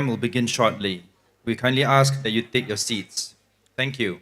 will begin shortly. We kindly ask that you take your seats. Thank you.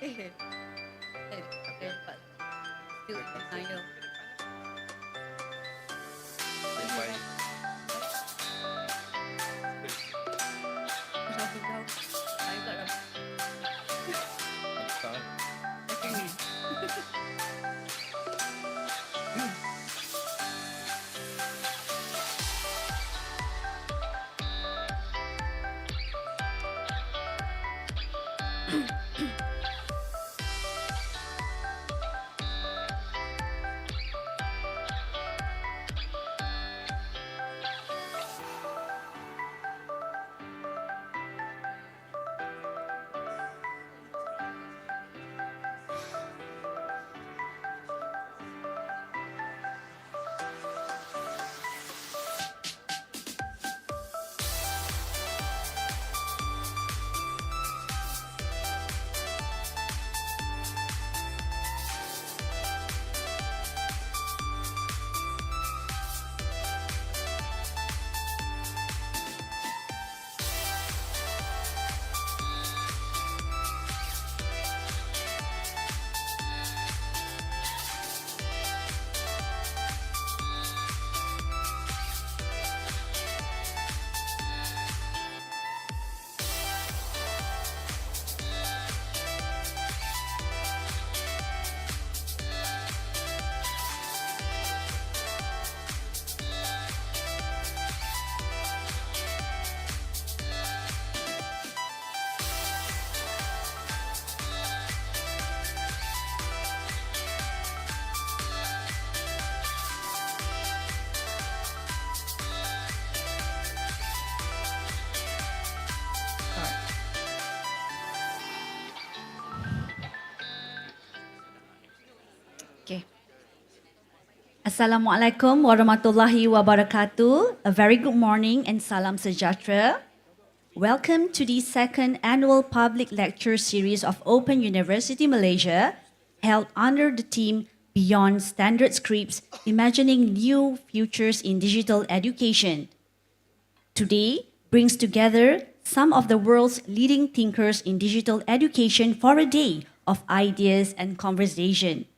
Still in denial. Daw. Tayo ka lang. Okay. Assalamualaikum warahmatullahi wabarakatuh. A very good morning and salam sejahtera. Welcome to the second annual public lecture series of Open University Malaysia, held under the theme Beyond Standard Scripts, Imagining New Futures in Digital Education. Today brings together some of the world's leading thinkers in digital education for a day of ideas and conversation.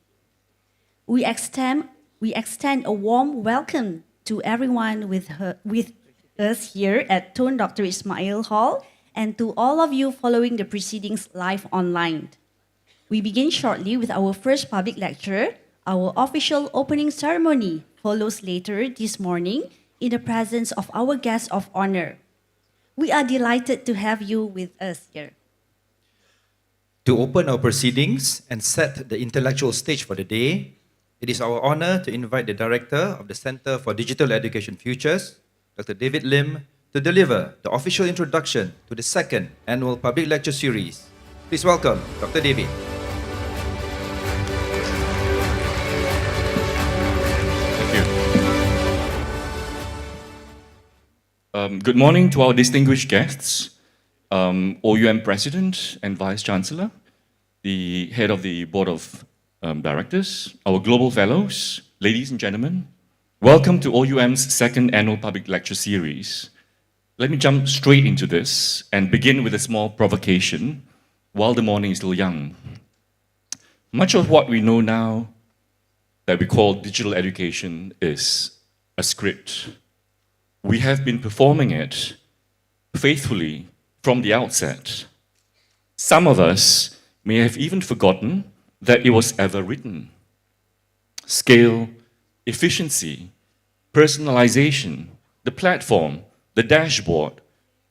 We extend a warm welcome to everyone with us here at Tun Dr. Ismail Hall and to all of you following the proceedings live online. We begin shortly with our first public lecture. Our official opening ceremony follows later this morning in the presence of our guest of honor. We are delighted to have you with us here. To open our proceedings and set the intellectual stage for the day, it is our honor to invite the Director of the Center for Digital Education Futures, Dr. David Lim, to deliver the official introduction to the second annual public lecture series. Please welcome Dr. David. Good morning to our distinguished guests, OUM President and Vice Chancellor, the Head of the Board of Directors, our Global Fellows, ladies and gentlemen. Welcome to OUM's second annual public lecture series. Let me jump straight into this and begin with a small provocation while the morning is still young. Much of what we know now that we call digital education is a script. We have been performing it faithfully from the outset. Some of us may have even forgotten that it was ever written. Scale, efficiency, personalization, the platform, the dashboard,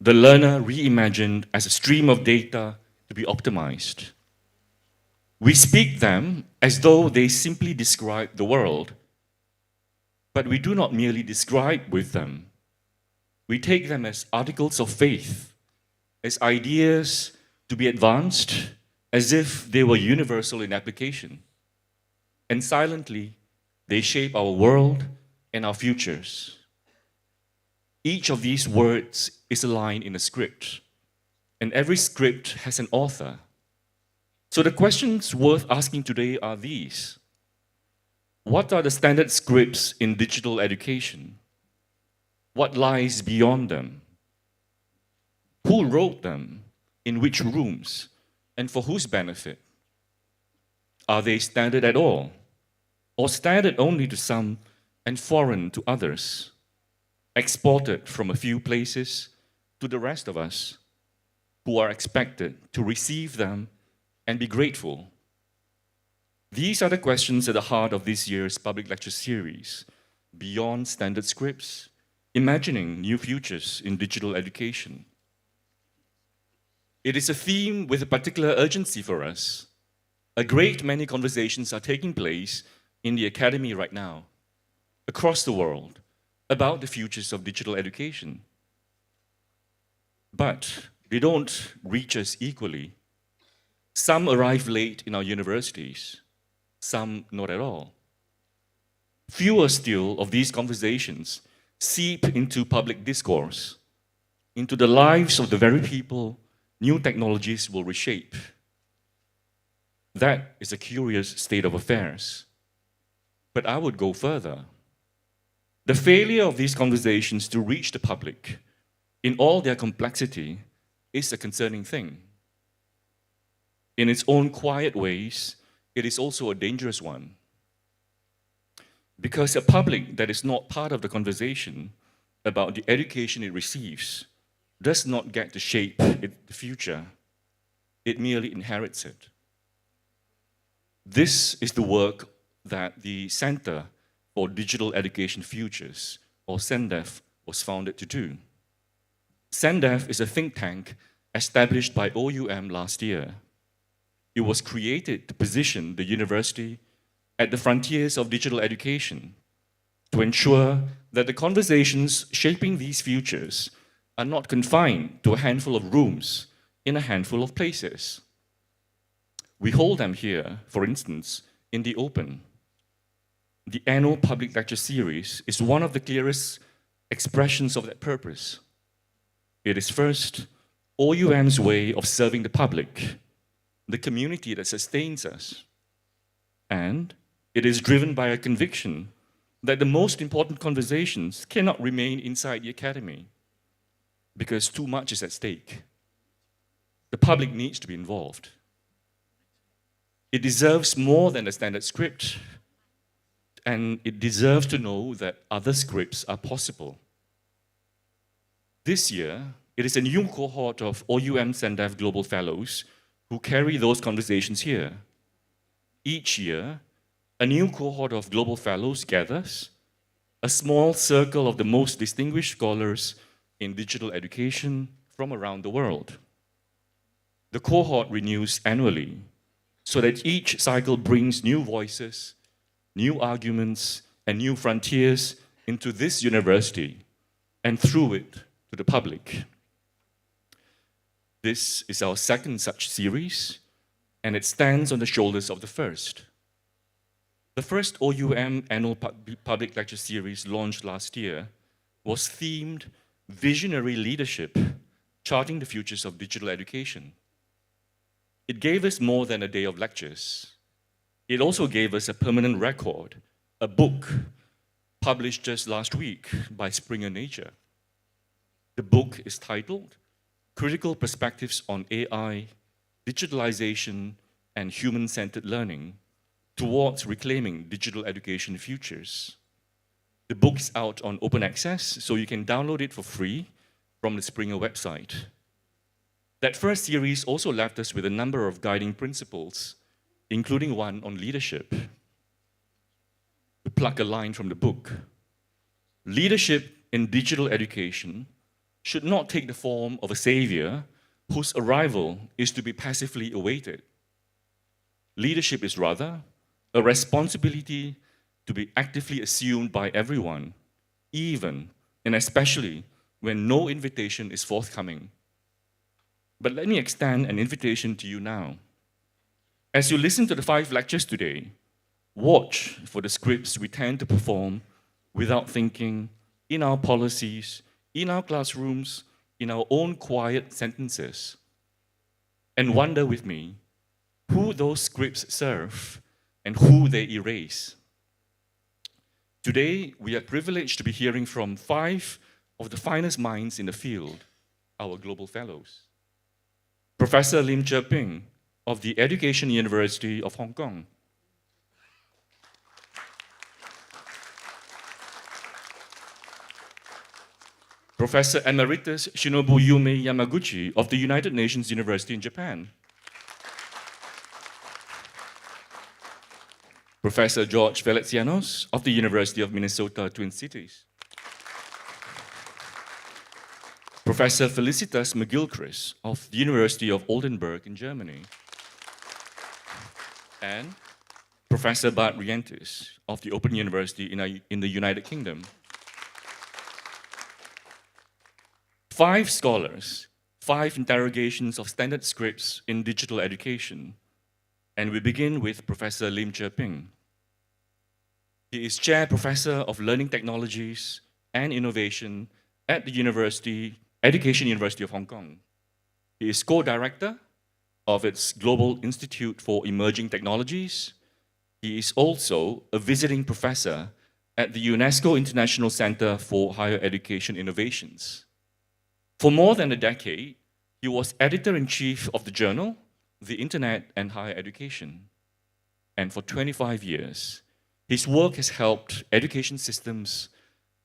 the learner reimagined as a stream of data to be optimized. We speak them as though they simply describe the world, but we do not merely describe with them. We take them as articles of faith, as ideas to be advanced, as if they were universal in application. And silently, they shape our world and our futures. Each of these words is a line in a script, and every script has an author. So the questions worth asking today are these. What are the standard scripts in digital education? What lies beyond them? Who wrote them? In which rooms? And for whose benefit? Are they standard at all? Or standard only to some and foreign to others? Exported from a few places to the rest of us, who are expected to receive them and be grateful? These are the questions at the heart of this year's public lecture series, Beyond Standard Scripts, Imagining New Futures in Digital Education. It is a theme with a particular urgency for us. A great many conversations are taking place in the academy right now, across the world, about the futures of digital education. But they don't reach us equally. Some arrive late in our universities, some not at all. Fewer still of these conversations seep into public discourse, into the lives of the very people new technologies will reshape. That is a curious state of affairs. But I would go further. The failure of these conversations to reach the public in all their complexity is a concerning thing. In its own quiet ways, it is also a dangerous one. Because a public that is not part of the conversation about the education it receives does not get to shape the future. It merely inherits it. This is the work that the Center for Digital Education Futures, or CENDEF, was founded to do. CENDEF is a think tank established by OUM last year. It was created to position the university at the frontiers of digital education, to ensure that the conversations shaping these futures are not confined to a handful of rooms in a handful of places. We hold them here, for instance, in the open. The annual public lecture series is one of the clearest expressions of that purpose. It is first OUM's way of serving the public, the community that sustains us. And it is driven by a conviction that the most important conversations cannot remain inside the academy because too much is at stake. The public needs to be involved. It deserves more than a standard script, and it deserves to know that other scripts are possible. This year, it is a new cohort of OUM CENDEF Global Fellows who carry those conversations here. Each year, a new cohort of Global Fellows gathers, a small circle of the most distinguished scholars in digital education from around the world. The cohort renews annually, so that each cycle brings new voices, new arguments, and new frontiers into this university, and through it to the public. This is our second such series, and it stands on the shoulders of the first. The first OUM annual public lecture series launched last year was themed Visionary Leadership, Charting the Futures of Digital Education. It gave us more than a day of lectures. It also gave us a permanent record, a book published just last week by Springer Nature. The book is titled Critical Perspectives on AI, Digitalization, and Human-Centered Learning Towards Reclaiming Digital Education Futures. The book is out on open access, so you can download it for free from the Springer website. That first series also left us with a number of guiding principles, including one on leadership. To pluck a line from the book, leadership in digital education should not take the form of a savior whose arrival is to be passively awaited. Leadership is rather a responsibility to be actively assumed by everyone, even and especially when no invitation is forthcoming. But let me extend an invitation to you now. As you listen to the 5 lectures today, watch for the scripts we tend to perform without thinking in our policies, in our classrooms, in our own quiet sentences. And wonder with me who those scripts serve and who they erase. Today, we are privileged to be hearing from 5 of the finest minds in the field, our Global Fellows. Professor Lim Cher Ping, of the Education University of Hong Kong. Professor Emeritus Shinobu Yume Yamaguchi of the United Nations University in Japan. Professor George Veletsianos of the University of Minnesota, Twin Cities. Professor Felicitas McGilchrist of the University of Oldenburg in Germany. And Professor Bart Rientis of the Open University in the United Kingdom. 5 scholars, 5 interrogations of standard scripts in digital education. And we begin with Professor Lim Cher Ping. He is Chair Professor of Learning Technologies and Innovation at the Education University of Hong Kong. He is co-director of its Global Institute for Emerging Technologies. He is also a visiting professor at the UNESCO International Center for Higher Education Innovations. For more than a decade, he was editor-in-chief of the journal, The Internet and Higher Education. And for 25 years, his work has helped education systems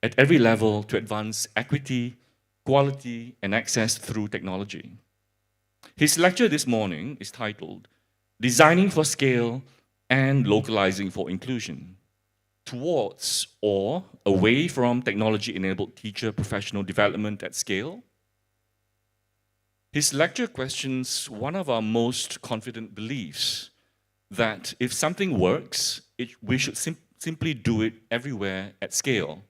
at every level to advance equity, quality, and access through technology. His lecture this morning is titled, Designing for Scale and Localizing for Inclusion, Towards or Away from Technology-Enabled Teacher Professional Development at Scale. His lecture questions one of our most confident beliefs, that if something works, we should simply do it everywhere at scale.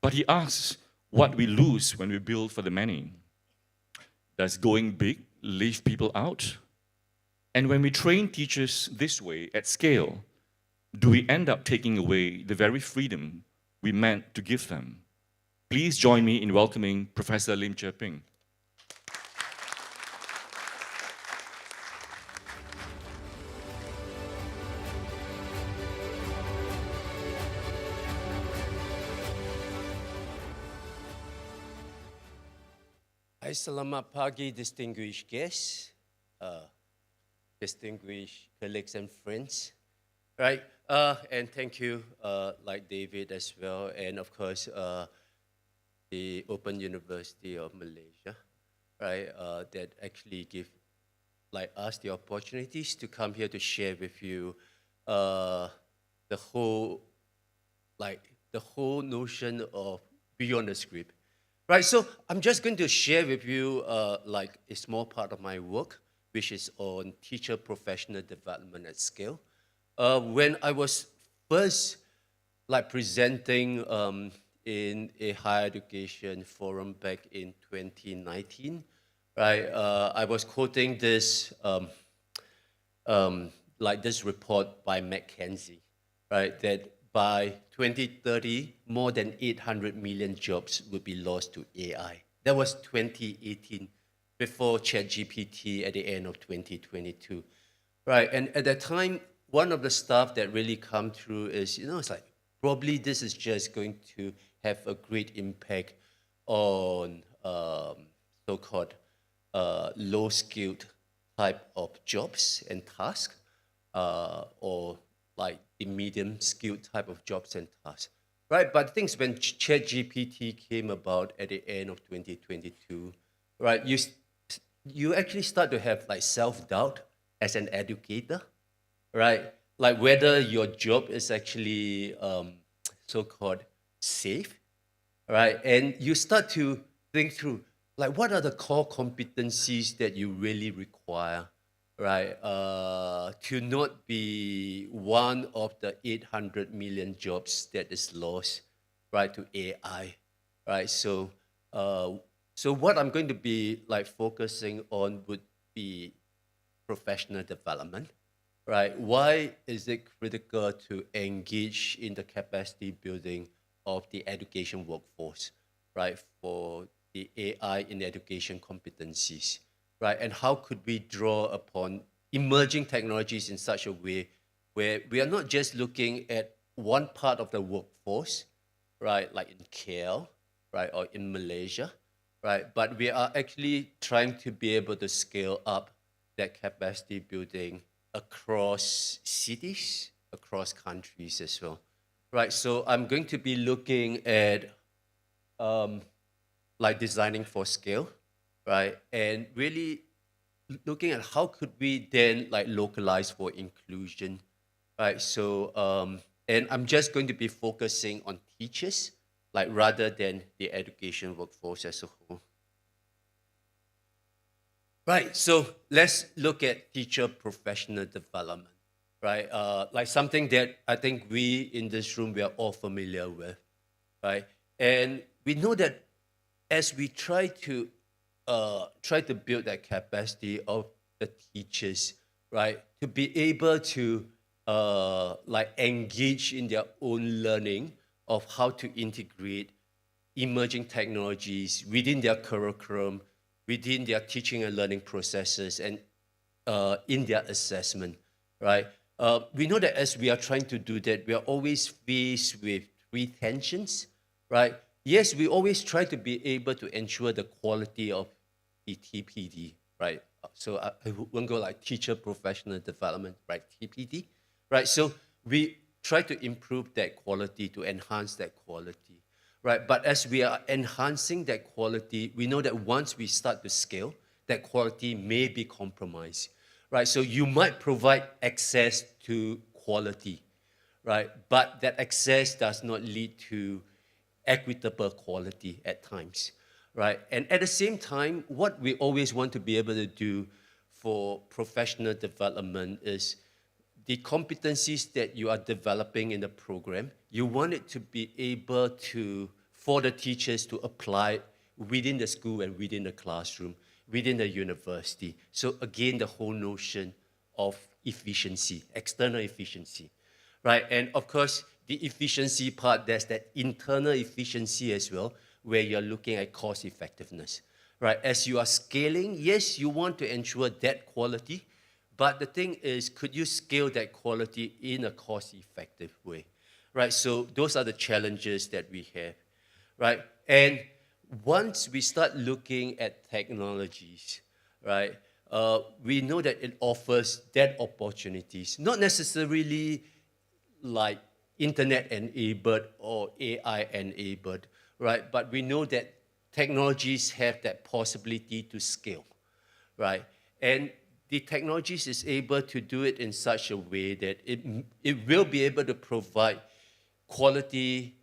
But he asks what we lose when we build for the many. Does going big leave people out? And when we train teachers this way at scale, do we end up taking away the very freedom we meant to give them? Please join me in welcoming Professor Lim Cher Ping. Hai selamat pagi, distinguished guests, distinguished colleagues and friends, right? And thank you, like David as well, and of course, the Open University of Malaysia, right? That actually give like us the opportunities to come here to share with you the whole notion of beyond the script. Right, so I'm just going to share with you like a small part of my work, which is on teacher professional development at scale. When I was first like presenting in a higher education forum back in 2019, right, I was quoting this like this report by McKinsey, right, that by 2030, more than 800 million jobs would be lost to AI. That was 2018, before ChatGPT at the end of 2022, right? And at that time, one of the stuff that really come through is, it's like, probably this is just going to have a great impact on so-called low-skilled type of jobs and tasks, or like the medium-skilled type of jobs and tasks, right? But things when ChatGPT came about at the end of 2022, right? You actually start to have like self-doubt as an educator, right? Like whether your job is actually so-called safe, right? And you start to think through like what are the core competencies that you really require, right, to not be one of the 800 million jobs that is lost, right, to AI, right? So, so what I'm going to be like focusing on would be professional development, right? Why is it critical to engage in the capacity building of the education workforce, right, for the AI in education competencies? Right, and how could we draw upon emerging technologies in such a way where we are not just looking at one part of the workforce, right, like in KL, right, or in Malaysia, right, but we are actually trying to be able to scale up that capacity building across cities, across countries as well. Right, so I'm going to be looking at like designing for scale, right? And really looking at how could we then like localize for inclusion, right? So, and I'm just going to be focusing on teachers, like rather than the education workforce as a whole. Right, so let's look at teacher professional development, right? Like something that I think we in this room, we are all familiar with, right? And we know that as we try to build that capacity of the teachers, right, to be able to like engage in their own learning of how to integrate emerging technologies within their curriculum, within their teaching and learning processes, and in their assessment, right? We know that as we are trying to do that, we are always faced with three tensions, right? Yes, we always try to be able to ensure the quality of the TPD, right? So I won't go like teacher professional development, right? TPD, right? So we try to improve that quality, to enhance that quality, right? But as we are enhancing that quality, we know that once we start to scale, that quality may be compromised, right? So you might provide access to quality, right? But that access does not lead to equitable quality at times, right? And at the same time, what we always want to be able to do for professional development is the competencies that you are developing in the program, you want it to be able to, for the teachers to apply within the school and within the classroom, within the university. So again, the whole notion of efficiency, external efficiency, right? And of course, the efficiency part, there's that internal efficiency as well, where you're looking at cost effectiveness, right? As you are scaling, yes, you want to ensure that quality, but the thing is, could you scale that quality in a cost-effective way, right? So those are the challenges that we have, right? And once we start looking at technologies, right, we know that it offers that opportunities, not necessarily like internet enabled or AI enabled, right? But we know that technologies have that possibility to scale, right? And the technologies is able to do it in such a way that it will be able to provide quality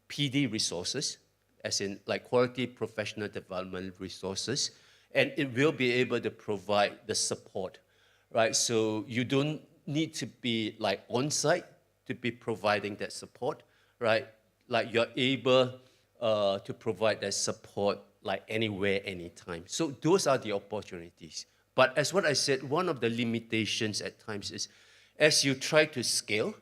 PD resources, as in like quality professional development resources, and it will be able to provide the support, right? So you don't need to be like on site to be providing that support, right? Like you're able to provide that support like anywhere, anytime. So those are the opportunities. But as what I said, one of the limitations at times is as you try to scale,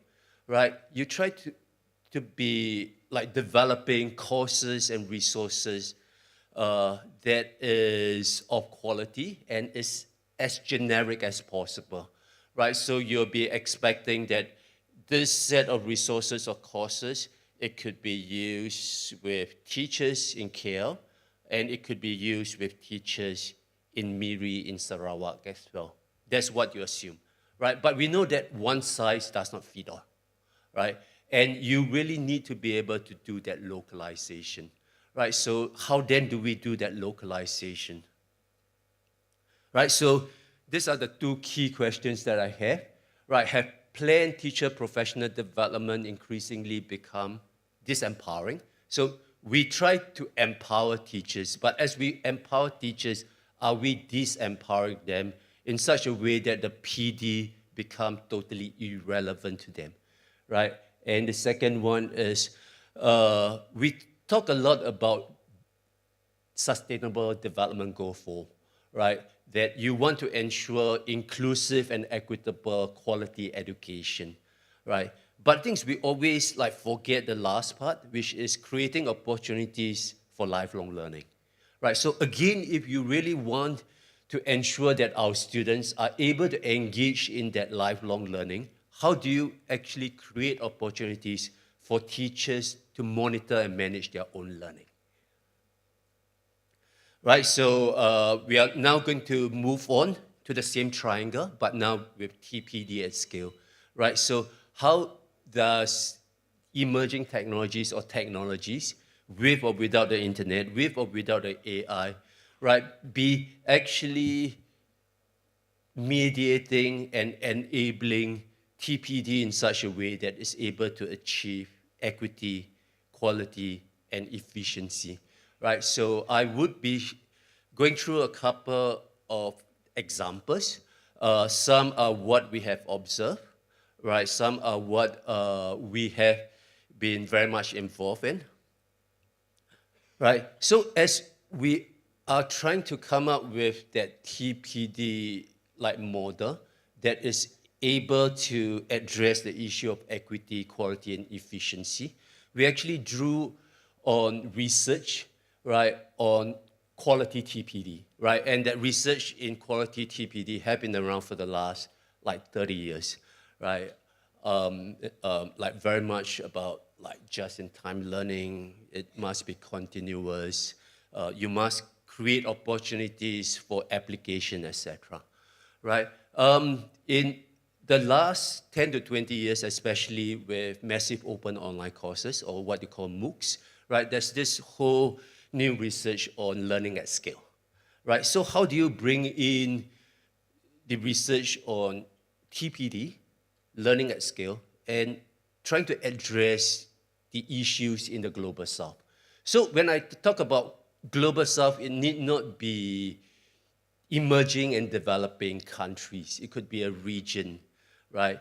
right, you try to be like developing courses and resources that is of quality and is as generic as possible, right? So you'll be expecting that this set of resources or courses, it could be used with teachers in KL, and it could be used with teachers in Miri, in Sarawak as well. That's what you assume, right? But we know that one size does not fit all, right? And you really need to be able to do that localization, right? So how then do we do that localization, right? So these are the two key questions that I have, right? Have planned teacher professional development increasingly become disempowering? So we try to empower teachers, but as we empower teachers, are we disempowering them in such a way that the PD become totally irrelevant to them, right? And the second one is we talk a lot about sustainable development goal 4, right? That you want to ensure inclusive and equitable quality education, right? But things we always like forget the last part, which is creating opportunities for lifelong learning, right? So again, if you really want to ensure that our students are able to engage in that lifelong learning, how do you actually create opportunities for teachers to monitor and manage their own learning? Right, so we are now going to move on to the same triangle, but now with TPD at scale, right? So how does emerging technologies or technologies, with or without the internet, with or without the AI, right, be actually mediating and enabling TPD in such a way that is able to achieve equity, quality, and efficiency, right? So I would be going through a couple of examples. Some are what we have observed, right? Some are what we have been very much involved in, right? So as we are trying to come up with that TPD like model that is able to address the issue of equity, quality, and efficiency, we actually drew on research, right, on quality TPD, right? And that research in quality TPD have been around for the last like 30 years, right? Like very much about like just-in-time learning. It must be continuous. You must create opportunities for application, etc. Right? In the last 10 to 20 years, especially with massive open online courses or what you call MOOCs, right? There's this whole new research on learning at scale, right? So how do you bring in the research on TPD, learning at scale, and trying to address the issues in the global south? So when I talk about global south, it need not be emerging and developing countries. It could be a region, right?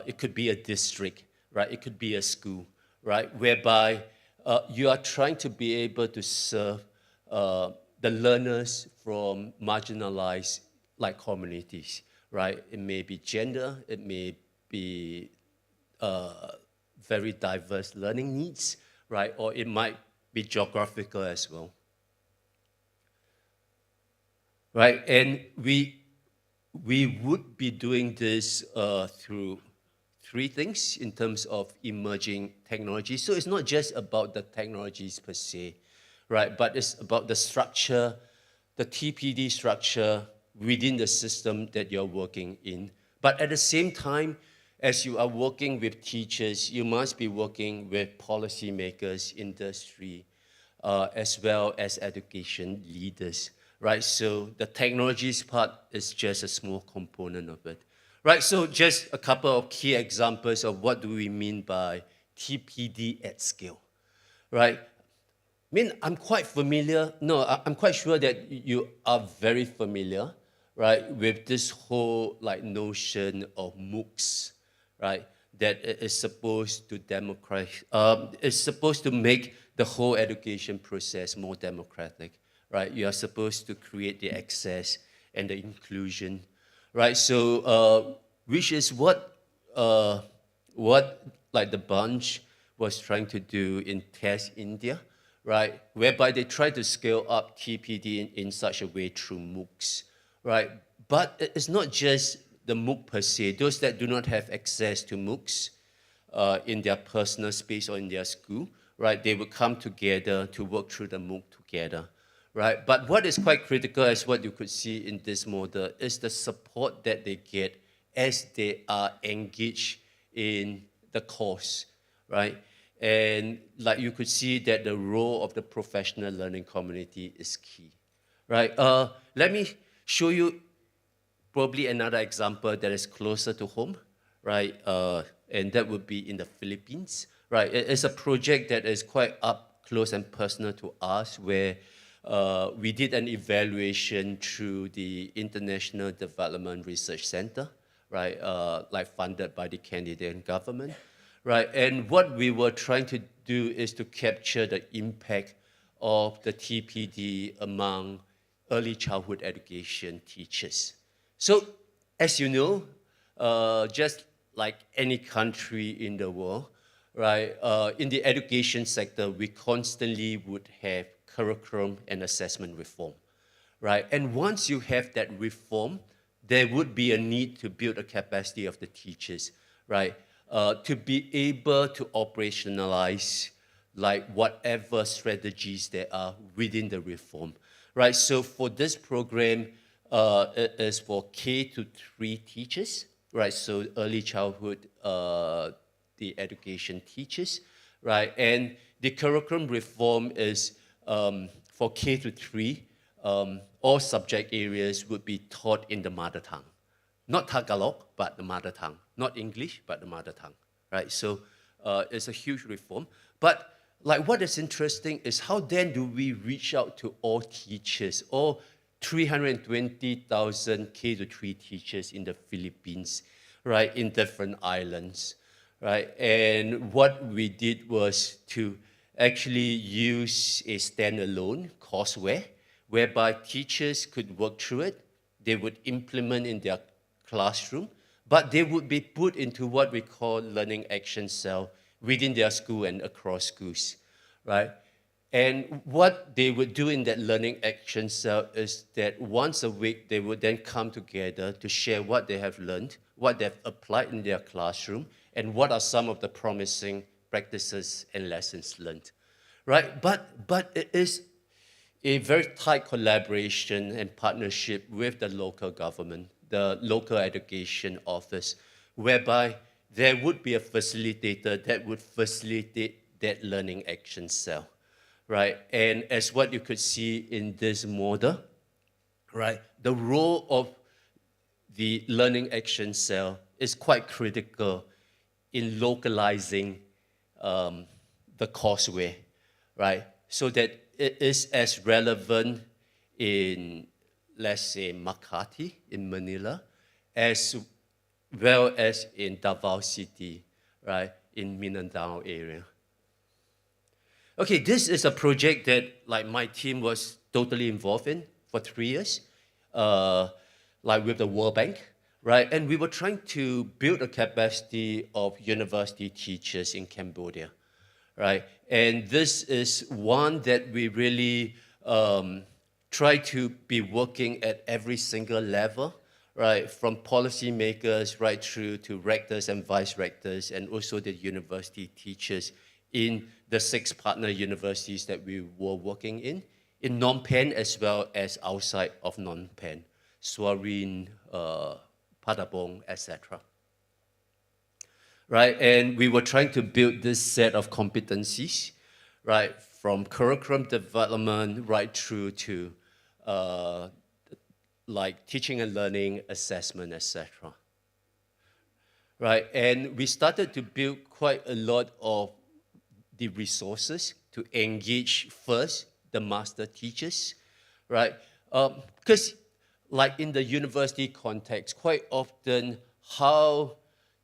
It could be a district, right? It could be a school, right? Whereby you are trying to be able to serve the learners from marginalized like communities, right? It may be gender, it may be very diverse learning needs, right? Or it might be geographical as well. Right, and we would be doing this through three things in terms of emerging technology. So it's not just about the technologies per se, right? But it's about the structure, the TPD structure within the system that you're working in. But at the same time, as you are working with teachers, you must be working with policymakers, industry, as well as education leaders. Right, so the technologies part is just a small component of it. Right, so just a couple of key examples of what do we mean by TPD at scale. Right, I mean, I'm quite familiar, no, I'm quite sure that you are very familiar, right, with this whole like notion of MOOCs, right, that is supposed to is supposed to make the whole education process more democratic. Right, you are supposed to create the access and the inclusion, right? So, which is what like the bunch was trying to do in TEST India, right? Whereby they try to scale up TPD in such a way through MOOCs, right? But it's not just the MOOC per se. Those that do not have access to MOOCs in their personal space or in their school, right? They would come together to work through the MOOC together. Right? But what is quite critical, as what you could see in this model, is the support that they get as they are engaged in the course, right? And like you could see that the role of the professional learning community is key, right? Let me show you probably another example that is closer to home, right? And that would be in the Philippines, right? It's a project that is quite up close and personal to us, where we did an evaluation through the International Development Research Center, right, like funded by the Canadian government, right? And what we were trying to do is to capture the impact of the TPD among early childhood education teachers. So, as you know, just like any country in the world, right, in the education sector, we constantly would have curriculum and assessment reform, right? And once you have that reform, there would be a need to build a capacity of the teachers, right? To be able to operationalize like whatever strategies there are within the reform, right? So for this program, it is for K to 3 teachers, right? So early childhood, the education teachers, right? And the curriculum reform is for K to 3, all subject areas would be taught in the mother tongue. Not Tagalog, but the mother tongue. Not English, but the mother tongue, right? So it's a huge reform. But like what is interesting is how then do we reach out to all teachers, all 320,000 K to 3 teachers in the Philippines, right, in different islands, right? And what we did was to actually use a standalone courseware whereby teachers could work through it. They would implement in their classroom, but they would be put into what we call learning action cell within their school and across schools, right? And what they would do in that learning action cell is that once a week, they would then come together to share what they have learned, what they've applied in their classroom, and what are some of the promising practices and lessons learned, right? But it is a very tight collaboration and partnership with the local government, the local education office, whereby there would be a facilitator that would facilitate that learning action cell, right? And as what you could see in this model, right, the role of the learning action cell is quite critical in localizing the courseware, right? So that it is as relevant in, let's say, Makati in Manila, as well as in Davao City, right, in Mindanao area. Okay, this is a project that like my team was totally involved in for 3 years, like with the World Bank, right? And we were trying to build a capacity of university teachers in Cambodia, right? And this is one that we really try to be working at every single level, right? From policymakers right through to rectors and vice rectors, and also the university teachers in the 6 partner universities that we were working in Phnom Penh as well as outside of Phnom Penh, Suarin, Pattabong, etc. Right, and we were trying to build this set of competencies, right, from curriculum development right through to like teaching and learning, assessment, etc. Right, and we started to build quite a lot of the resources to engage first the master teachers, right? Because like in the university context, quite often how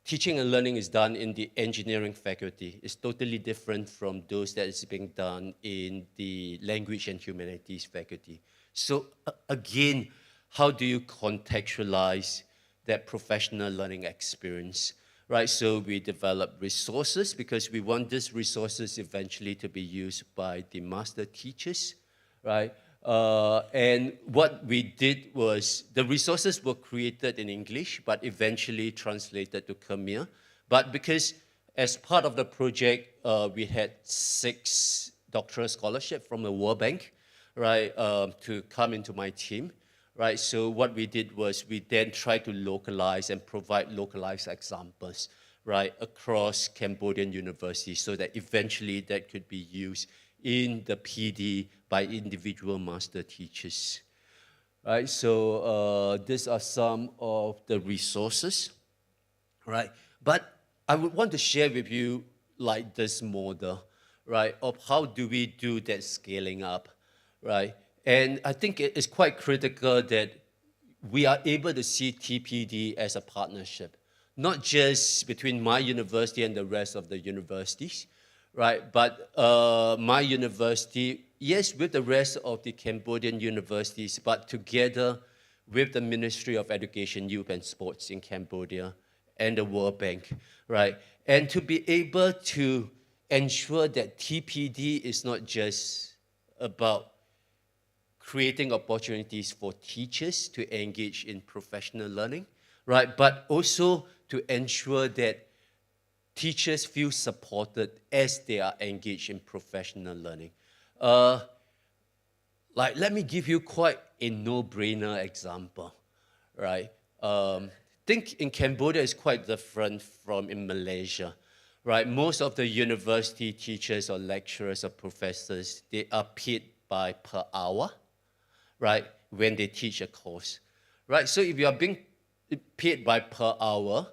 teaching and learning is done in the engineering faculty is totally different from those that is being done in the language and humanities faculty. So again, how do you contextualize that professional learning experience, right? So we develop resources because we want these resources eventually to be used by the master teachers, right? And what we did was the resources were created in English, but eventually translated to Khmer. But because as part of the project, we had 6 doctoral scholarships from the World Bank, right, to come into my team. Right, so what we did was we then tried to localize and provide localized examples, right, across Cambodian universities so that eventually that could be used in the PD by individual master teachers. Right, so these are some of the resources, right? But I would want to share with you like this model, right, of how do we do that scaling up, right? And I think it is quite critical that we are able to see TPD as a partnership, not just between my university and the rest of the universities, right? But my university, yes, with the rest of the Cambodian universities, but together with the Ministry of Education, Youth and Sports in Cambodia and the World Bank, right? And to be able to ensure that TPD is not just about creating opportunities for teachers to engage in professional learning, right? But also to ensure that teachers feel supported as they are engaged in professional learning. Like, let me give you quite a no-brainer example, right? Think in Cambodia is quite different from in Malaysia, right? Most of the university teachers or lecturers or professors, they are paid by per hour, right? When they teach a course, right? So if you are being paid by per hour,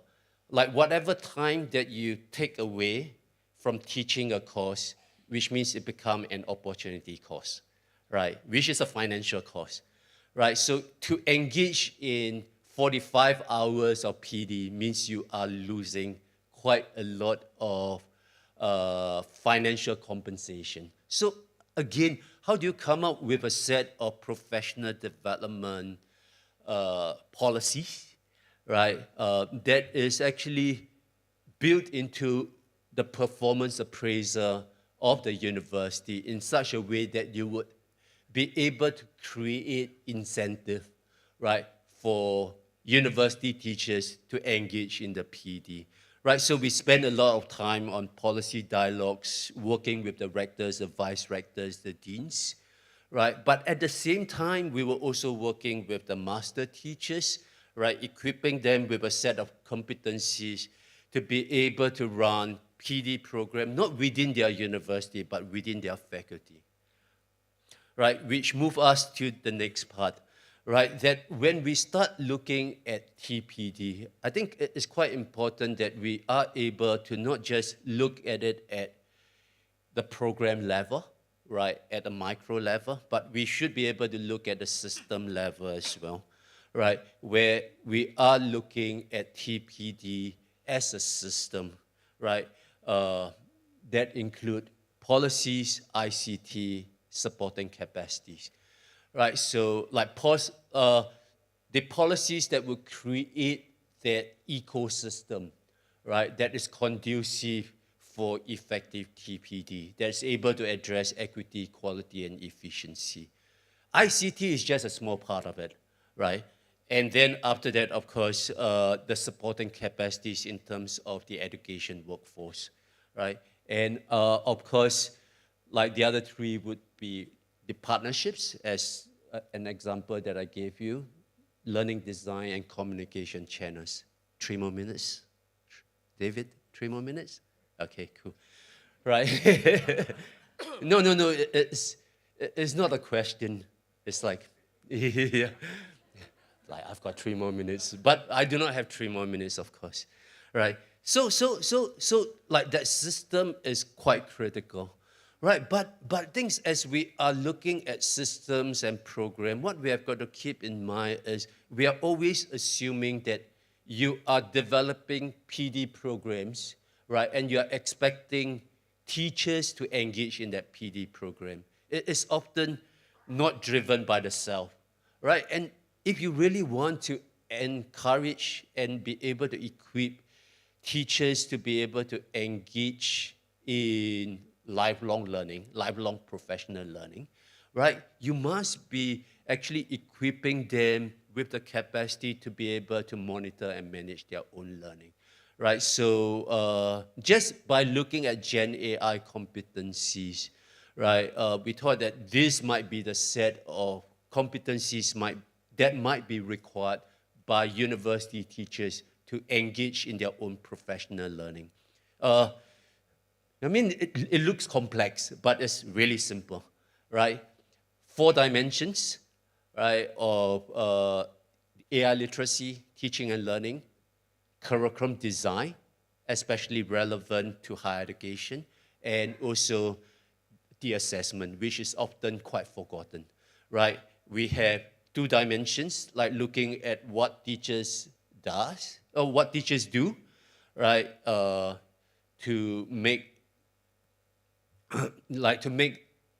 like whatever time that you take away from teaching a course, which means it become an opportunity cost, right? Which is a financial cost, right? So to engage in 45 hours of PD means you are losing quite a lot of financial compensation. So again, how do you come up with a set of professional development policies, right, that is actually built into the performance appraiser of the university in such a way that you would be able to create incentive, right, for university teachers to engage in the PD, right? So we spend a lot of time on policy dialogues, working with the rectors, the vice rectors, the deans, right? But at the same time, we were also working with the master teachers, right, equipping them with a set of competencies to be able to run PD program, not within their university, but within their faculty, right? Which move us to the next part, right? That when we start looking at TPD, I think it is quite important that we are able to not just look at it at the program level, right, at a micro level, but we should be able to look at the system level as well, right, where we are looking at TPD as a system, right, that include policies, ICT, supporting capacities, right? So like the policies that will create that ecosystem, right, that is conducive for effective TPD, that's able to address equity, quality, and efficiency. ICT is just a small part of it, right? And then after that, of course, the supporting capacities in terms of the education workforce, right? And of course, like the other three would be the partnerships, as an example that I gave you, learning design and communication channels. 3 more minutes. David, 3 more minutes? Okay, cool. Right? No, it's not a question. It's like, yeah. Like I've got 3 more minutes, but I do not have 3 more minutes, of course, right? So like that system is quite critical, right? But things as we are looking at systems and program, what we have got to keep in mind is we are always assuming that you are developing PD programs, right? And you are expecting teachers to engage in that PD program. It is often not driven by the self, right? And if you really want to encourage and be able to equip teachers to be able to engage in lifelong learning, lifelong professional learning, right? You must be actually equipping them with the capacity to be able to monitor and manage their own learning, right? So just by looking at Gen AI competencies, right, we thought that this might be the set of competencies that might be required by university teachers to engage in their own professional learning. I mean, it looks complex, but it's really simple, right? 4 dimensions, right, of AI literacy, teaching and learning, curriculum design, especially relevant to higher education, and also the assessment, which is often quite forgotten, right? We have 2 dimensions, like looking at what teachers do, right, to make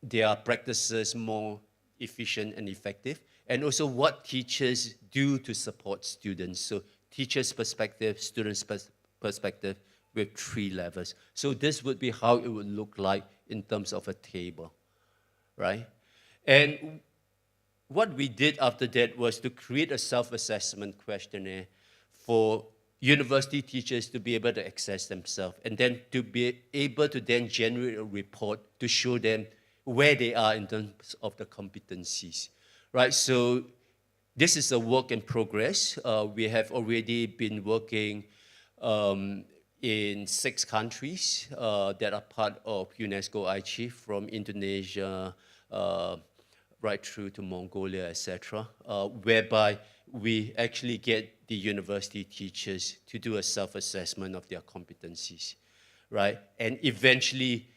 their practices more efficient and effective, and also what teachers do to support students. So teacher's perspective, student's perspective with 3 levels. So this would be how it would look like in terms of a table, right? And what we did after that was to create a self-assessment questionnaire for university teachers to be able to access themselves, and then to be able to then generate a report to show them where they are in terms of the competencies, right? So this is a work in progress. We have already been working in 6 countries that are part of UNESCO IG, from Indonesia right through to Mongolia, etc., whereby we actually get the university teachers to do a self-assessment of their competencies, right? And eventually,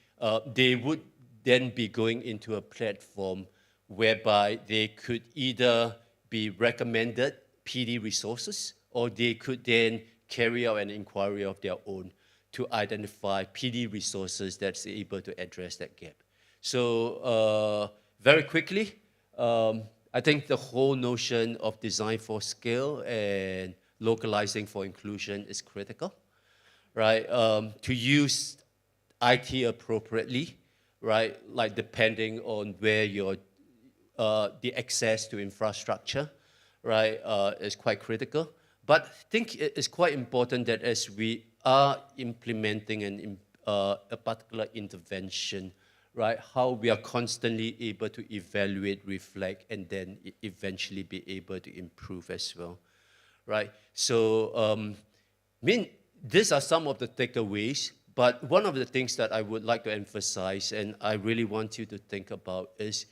they would then be going into a platform whereby they could either be recommended PD resources, or they could then carry out an inquiry of their own to identify PD resources that's able to address that gap. So very quickly, I think the whole notion of design for scale and localizing for inclusion is critical, right? To use IT appropriately, right? Like depending on where your the access to infrastructure, right, is quite critical. But I think it is quite important that as we are implementing a particular intervention, right, how we are constantly able to evaluate, reflect, and then eventually be able to improve as well, right? So, I mean, these are some of the takeaways, but one of the things that I would like to emphasize, and I really want you to think about, is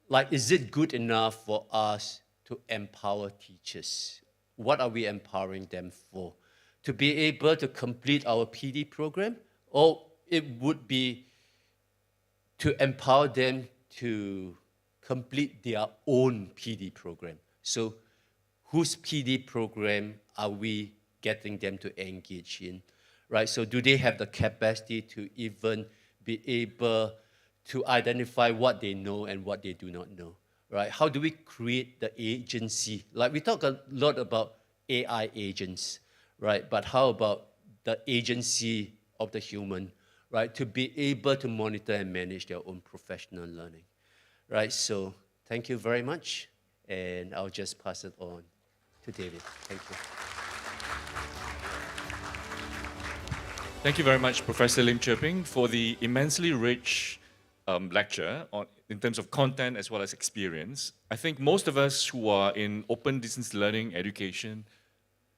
like, is it good enough for us to empower teachers? What are we empowering them for? To be able to complete our PD program? Or it would be to empower them to complete their own PD program? So whose PD program are we getting them to engage in, right? So do they have the capacity to even be able to identify what they know and what they do not know, right? How do we create the agency? Like, we talk a lot about AI agents, right? But how about the agency of the human, right? To be able to monitor and manage their own professional learning, right? So thank you very much, and I'll just pass it on to David. Thank you. Thank you very much, Professor Lim Chirping, for the immensely rich lecture in terms of content as well as experience. I think most of us who are in open distance learning education,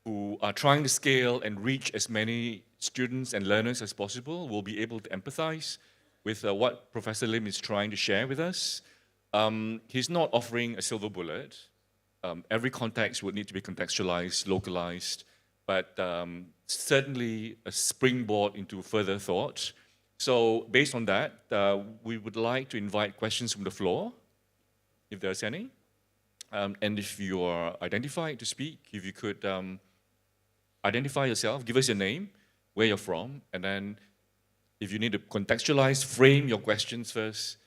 who are trying to scale and reach as many students and learners as possible, will be able to empathize with what Professor Lim is trying to share with us. He's not offering a silver bullet. Every context would need to be contextualized, localized, but certainly a springboard into further thought. So based on that, we would like to invite questions from the floor, if there's any. And if you are identified to speak, if you could identify yourself, give us your name, where you're from, and then if you need to contextualize, frame your questions first,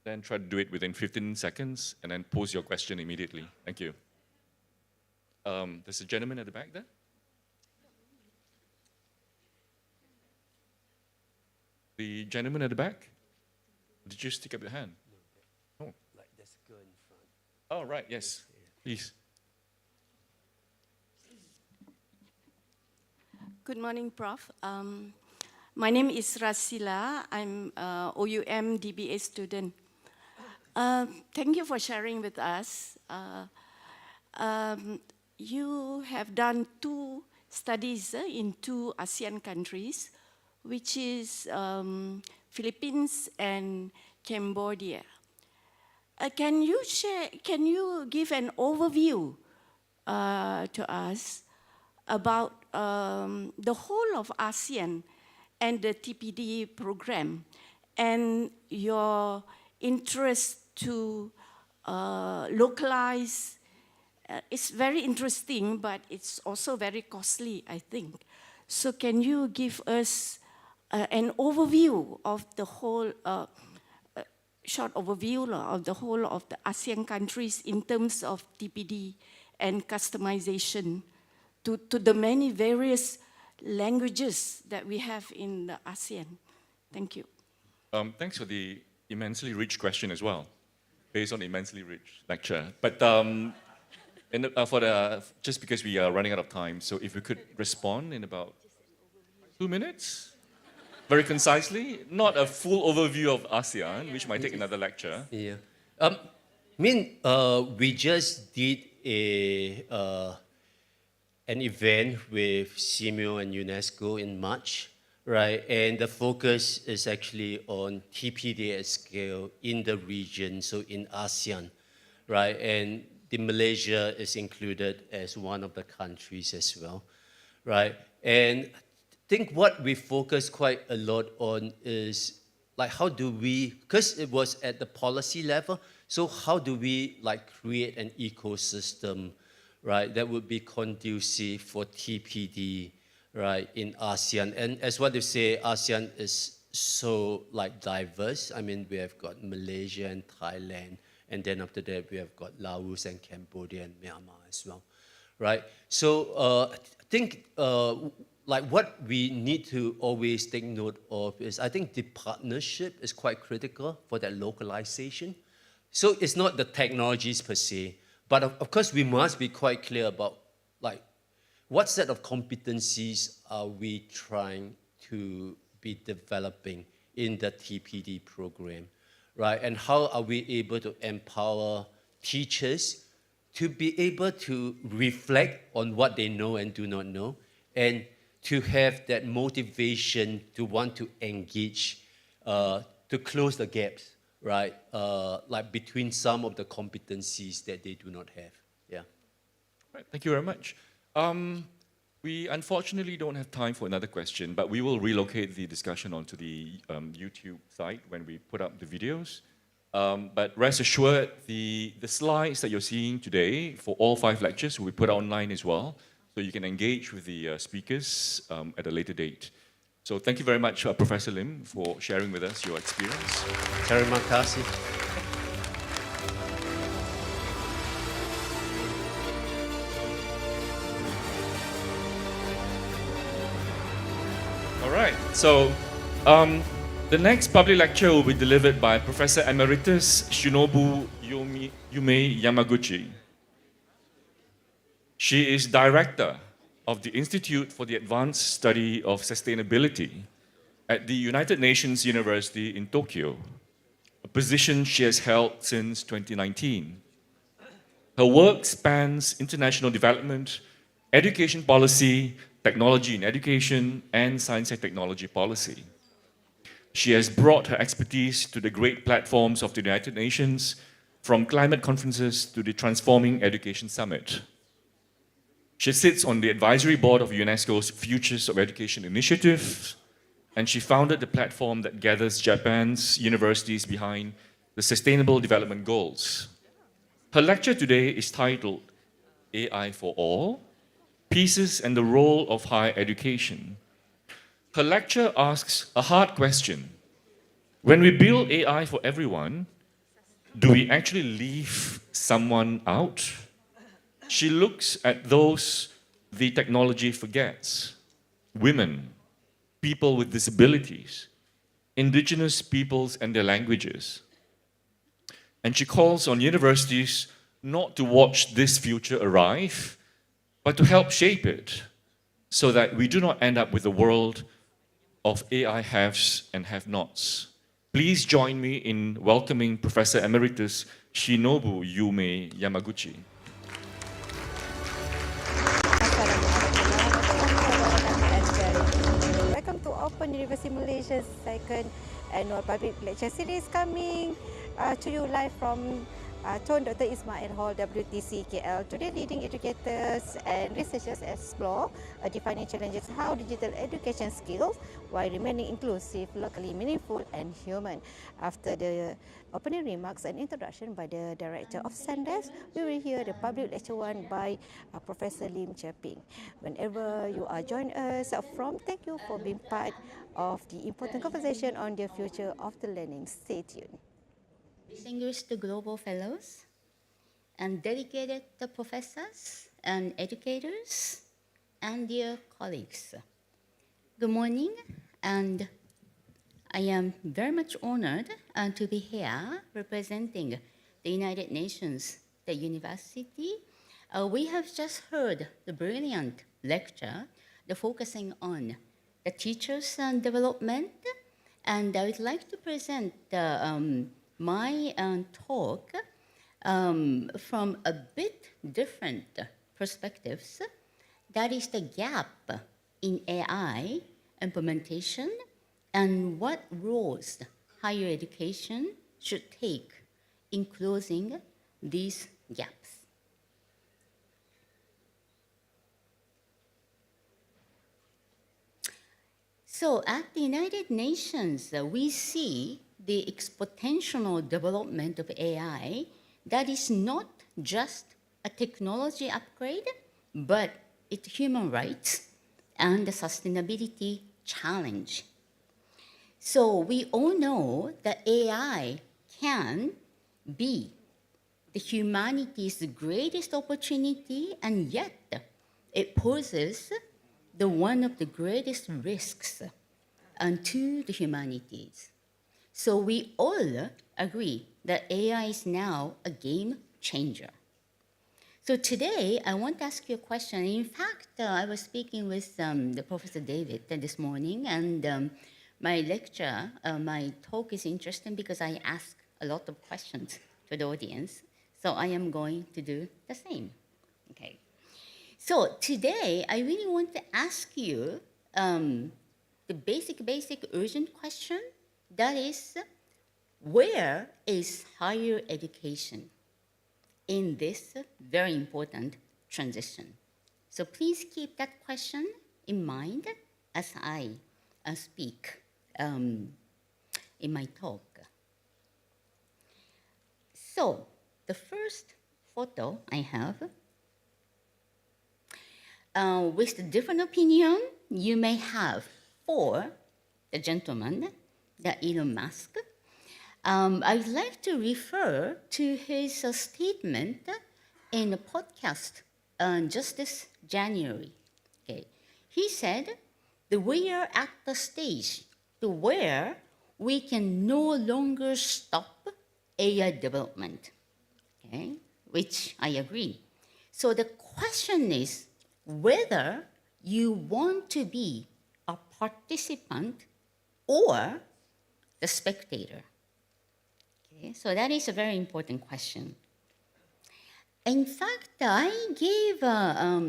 then try to do it within 15 seconds, and then pose your question immediately. Thank you. There's a gentleman at the back there. The gentleman at the back, did you stick up your hand? Oh. Like, there's a girl in front. Oh, right, yes, please. Good morning, Prof. My name is Rasila. I'm OUM DBA student. Thank you for sharing with us. You have done 2 studies in 2 ASEAN countries, which is Philippines and Cambodia. Can you give an overview to us about the whole of ASEAN and the TPD program, and your interest to localize? It's very interesting, but it's also very costly, I think. So can you give us an overview of the whole, short overview of the whole of the ASEAN countries in terms of TPD and customization to the many various languages that we have in the ASEAN? Thank you. Thanks for the immensely rich question as well, based on the immensely rich lecture. But just because we are running out of time, so if we could respond in about 2 minutes? Very concisely, not a full overview of ASEAN, which might take another lecture. Yeah. We just did an event with CMU and UNESCO in March, right? And the focus is actually on TPD at scale in the region, so in ASEAN, right? And the Malaysia is included as one of the countries as well, right? And I think what we focus quite a lot on is like how do we, because it was at the policy level, so how do we like create an ecosystem, right, that would be conducive for TPD, right, in ASEAN. And as what you say, ASEAN is so like diverse. I mean, we have got Malaysia and Thailand, and then after that we have got Laos and Cambodia and Myanmar as well, right? So I think like what we need to always take note of is I think the partnership is quite critical for that localization. So it's not the technologies per se, but of course we must be quite clear about like what set of competencies are we trying to be developing in the TPD program, right? And how are we able to empower teachers to be able to reflect on what they know and do not know, and to have that motivation to want to engage, to close the gaps, right? Like between some of the competencies that they do not have. Yeah. Right, thank you very much. We unfortunately don't have time for another question, but we will relocate the discussion onto the YouTube site when we put up the videos. But rest assured, the slides that you're seeing today for all 5 lectures will be put online as well, so you can engage with the speakers at a later date. So thank you very much, Professor Lim, for sharing with us your experience. Terima kasih. All right, so the next public lecture will be delivered by Professor Emeritus Shinobu Yume Yamaguchi. She is director of the Institute for the Advanced Study of Sustainability at the United Nations University in Tokyo, a position she has held since 2019. Her work spans international development, education policy, technology in education, and science and technology policy. She has brought her expertise to the great platforms of the United Nations, from climate conferences to the Transforming Education Summit. She sits on the advisory board of UNESCO's Futures of Education initiative, and she founded the platform that gathers Japan's universities behind the Sustainable Development Goals. Her lecture today is titled AI for All, Pieces and the Role of Higher Education. Her lecture asks a hard question. When we build AI for everyone, do we actually leave someone out? She looks at those the technology forgets: women, people with disabilities, indigenous peoples and their languages. And she calls on universities not to watch this future arrive, but to help shape it so that we do not end up with a world of AI haves and have-nots. Please join me in welcoming Professor Emeritus Shinobu Yume Yamaguchi. Welcome to Open University Malaysia's second annual public lecture series, coming to you live from Tun Dr. Ismail Hall, WTC KL. Today, leading educators and researchers explore defining challenges how digital education skills while remaining inclusive, locally meaningful and human. After the opening remarks and introduction by the director of CENDEF, we will hear the public lecture one by Professor Lim Chirping. Whenever you are join us from, thank you for being part of the important conversation on the future of the learning. Stay tuned. Distinguished global fellows and dedicated professors and educators and dear colleagues. Good morning, and I am very much honored to be here representing the United Nations, the university. We have just heard the brilliant lecture, focusing on the teachers and development, and I would like to present my talk from a bit different perspectives. That is the gap in AI implementation and what roles higher education should take in closing these gaps. So at the United Nations, we see the exponential development of AI that is not just a technology upgrade, but it's human rights and the sustainability challenge. So we all know that AI can be the humanity's greatest opportunity, and yet it poses the one of the greatest risks to the humanities. So we all agree that AI is now a game changer. So today, I want to ask you a question. In fact, I was speaking with the Professor David this morning, and my lecture, my talk is interesting because I ask a lot of questions to the audience. So I am going to do the same. Okay. So today, I really want to ask you the basic urgent question. That is, where is higher education in this very important transition? So please keep that question in mind as I speak in my talk. So the first photo I have, with the different opinion you may have for the gentleman, the Elon Musk, I'd like to refer to his statement in a podcast just this January. Okay. He said that we are at the stage to where we can no longer stop AI development, okay? Which I agree. So the question is whether you want to be a participant or the spectator. Okay, so that is a very important question. In fact, I gave a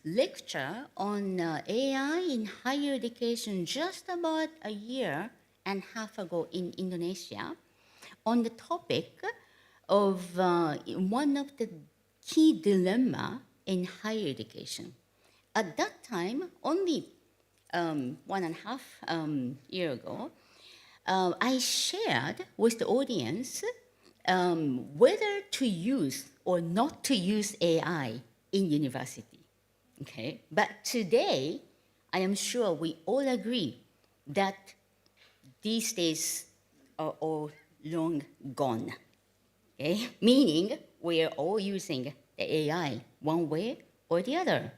lecture on AI in higher education just about a year and a half ago in Indonesia on the topic of one of the key dilemma in higher education. At that time, only 1.5 year ago, I shared with the audience whether to use or not to use AI in university. Okay, but today, I am sure we all agree that these days are all long gone. Okay, meaning we are all using the AI one way or the other.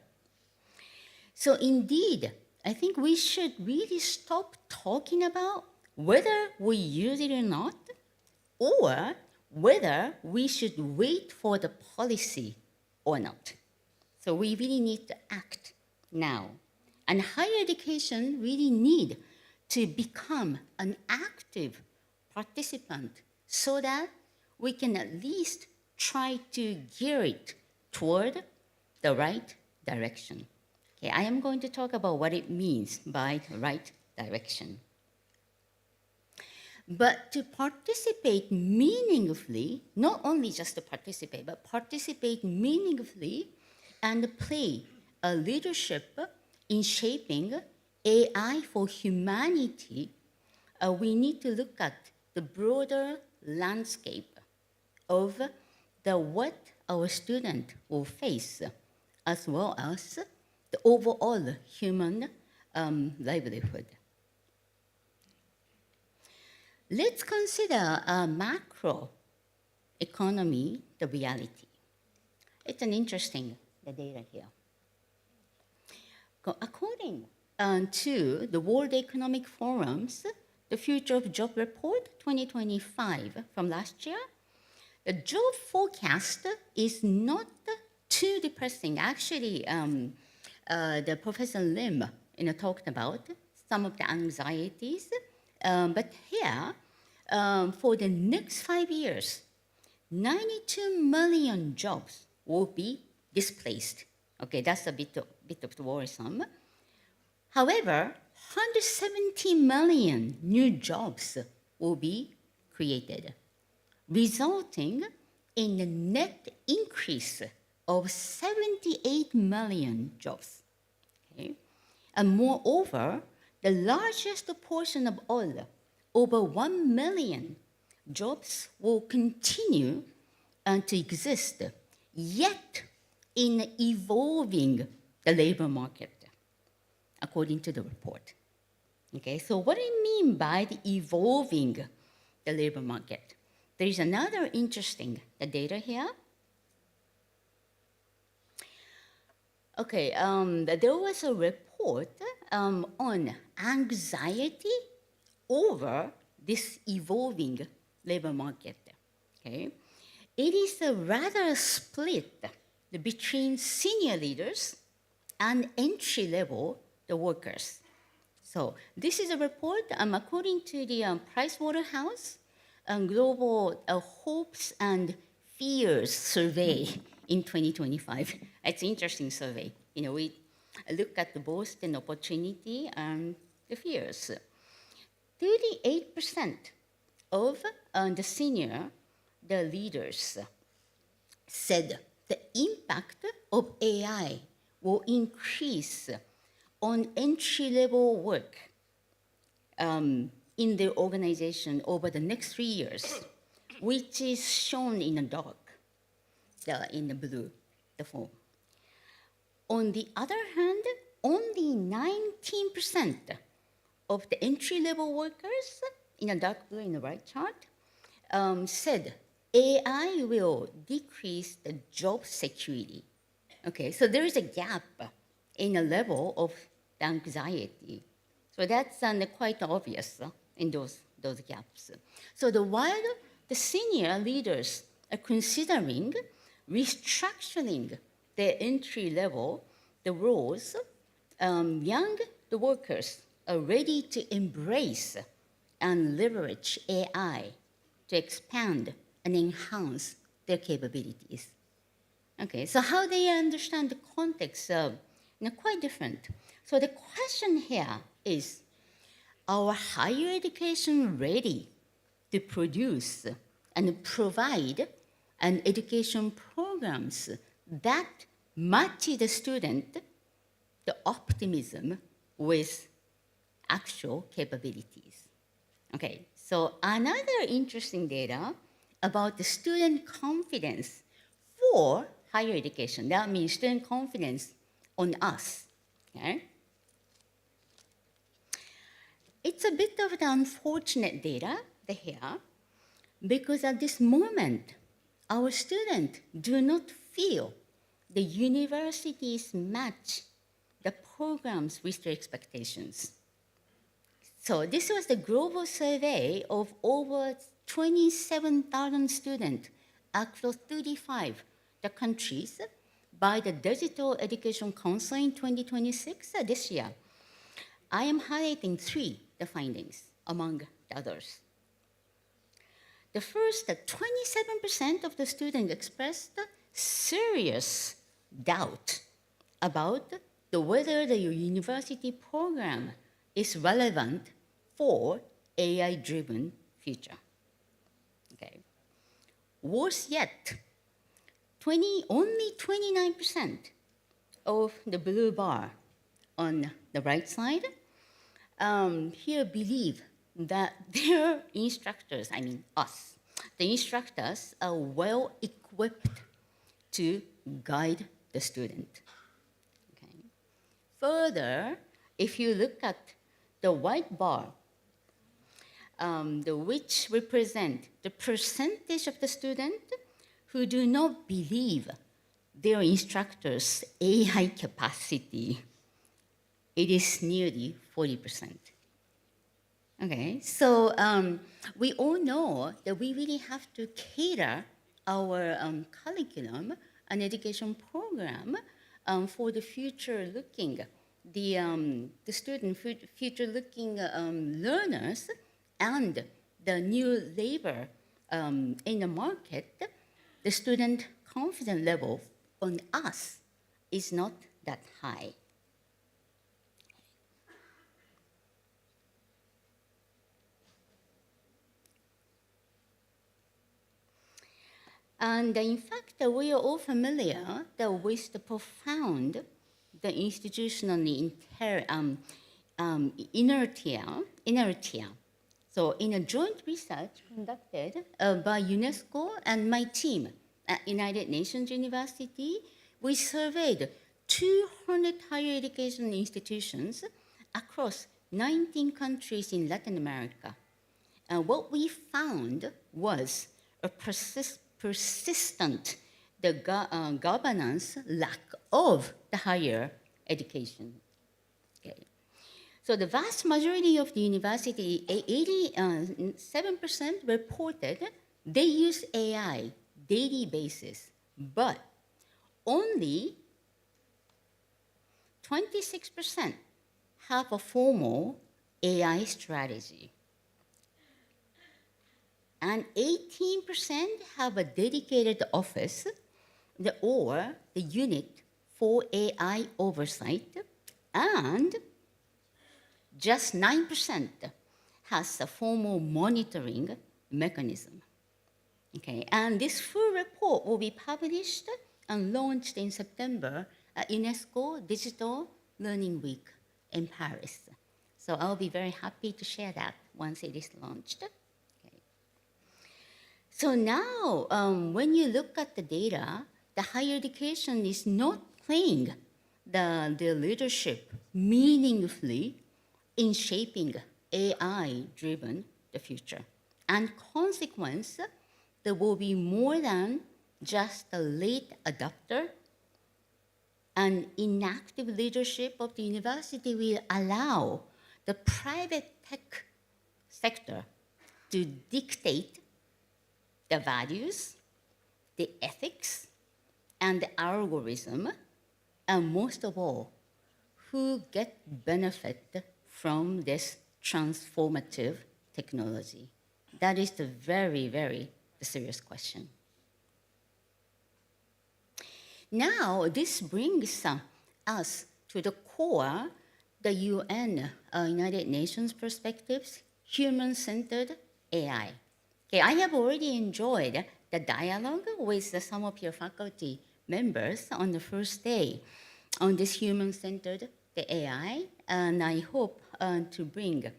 So indeed, I think we should really stop talking about whether we use it or not, or whether we should wait for the policy or not. So we really need to act now. And higher education really need to become an active participant so that we can at least try to gear it toward the right direction. Okay, I am going to talk about what it means by the right direction. But to participate meaningfully, not only just to participate, but participate meaningfully and play a leadership in shaping AI for humanity, we need to look at the broader landscape of what our student will face, as well as the overall human livelihood. Let's consider a macro economy, the reality. It's an interesting data here. According to the World Economic Forum's The Future of Job Report 2025 from last year, the job forecast is not too depressing. Actually, the Professor Lim talked about some of the anxieties, but here, for the next 5 years, 92 million jobs will be displaced. Okay, that's a bit of worrisome. However, 170 million new jobs will be created, resulting in a net increase of 78 million jobs. Okay? And moreover, the largest portion of all, over 1 million jobs, will continue to exist, yet in evolving the labor market, according to the report. Okay, so what do I mean by the evolving the labor market? There is another interesting data here. Okay, there was a report on anxiety over this evolving labor market. Okay, it is a rather split between senior leaders and entry-level the workers. So this is a report according to the Pricewaterhouse Global Hopes and Fears survey in 2025. It's an interesting survey. You know, we look at both the opportunity and the fears. 38% of the leaders said the impact of AI will increase on entry-level work in the organization over the next 3 years, which is shown in the dark, in the blue, the form. On the other hand, only 19% of the entry-level workers, in the dark blue in the right chart, said AI will decrease the job security. Okay, so there is a gap in the level of anxiety. So that's quite obvious in those gaps. So while the senior leaders are considering restructuring their entry level, the roles, young the workers are ready to embrace and leverage AI to expand and enhance their capabilities. Okay, so how they understand the context quite different. So the question here is, are higher education ready to produce and provide an education programs that match the student, the optimism with actual capabilities? Okay, so another interesting data about the student confidence for higher education. That means student confidence on us. Okay? It's a bit of an unfortunate data here, because at this moment, our students do not feel the universities match the programs with their expectations. So this was the global survey of over 27,000 students across 35 countries by the Digital Education Council in 2026, this year. I am highlighting 3 the findings among the others. The first, 27% of the students expressed serious doubt about whether the university program is relevant for AI-driven future. Okay. Worse yet, only 29% of the blue bar on the right side here believe that their instructors, I mean us, the instructors are well equipped to guide the student. Okay. Further, if you look at the white bar, which represent the percentage of the students who do not believe their instructors' AI capacity, it is nearly 40%. Okay, so we all know that we really have to cater our curriculum and education program for the future-looking, the student future-looking learners and the new labor in the market the student confidence level on us is not that high. And in fact, we are all familiar with the profound, the institutionally inertia. So in a joint research conducted by UNESCO and my team at United Nations University, we surveyed 200 higher education institutions across 19 countries in Latin America. And what we found was a persistent governance lack of the higher education. Okay. So the vast majority of the university, 87% reported they use AI daily basis, but only 26% have a formal AI strategy. And 18% have a dedicated office or the unit for AI oversight, and just 9% has a formal monitoring mechanism. Okay, and this full report will be published and launched in September at UNESCO Digital Learning Week in Paris. So I'll be very happy to share that once it is launched. Okay. So now, when you look at the data, the higher education is not playing the leadership meaningfully in shaping AI-driven the future. And consequence, there will be more than just a late adopter. An inactive leadership of the university will allow the private tech sector to dictate the values, the ethics, and the algorithm, and most of all, who get benefit from this transformative technology. That is the very, very serious question. Now, this brings us to the core, the UN, United Nations perspectives, human-centered AI. Okay, I have already enjoyed the dialogue with some of your faculty members on the first day on this human-centered AI, and I hope to bring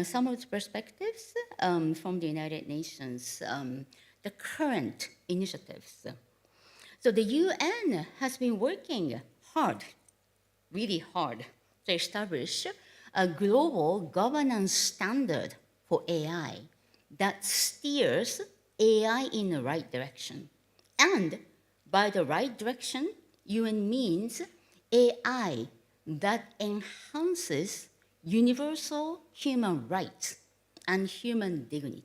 some of the perspectives from the United Nations, the current initiatives. So the UN has been working hard, really hard, to establish a global governance standard for AI that steers AI in the right direction. And by the right direction, UN means AI that enhances universal human rights and human dignity.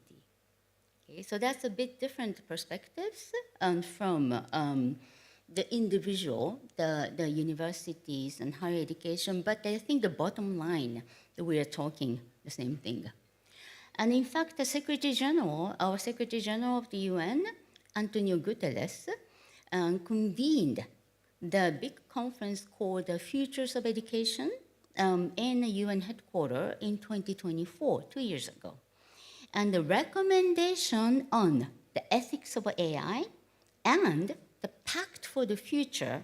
Okay, so that's a bit different perspectives from the individual, the universities and higher education, but I think the bottom line that we are talking the same thing. And in fact, the Secretary General, our Secretary General of the UN, Antonio Guterres, convened the big conference called the Futures of Education in the UN headquarters in 2024, 2 years ago. And the recommendation on the ethics of AI and the Pact for the Future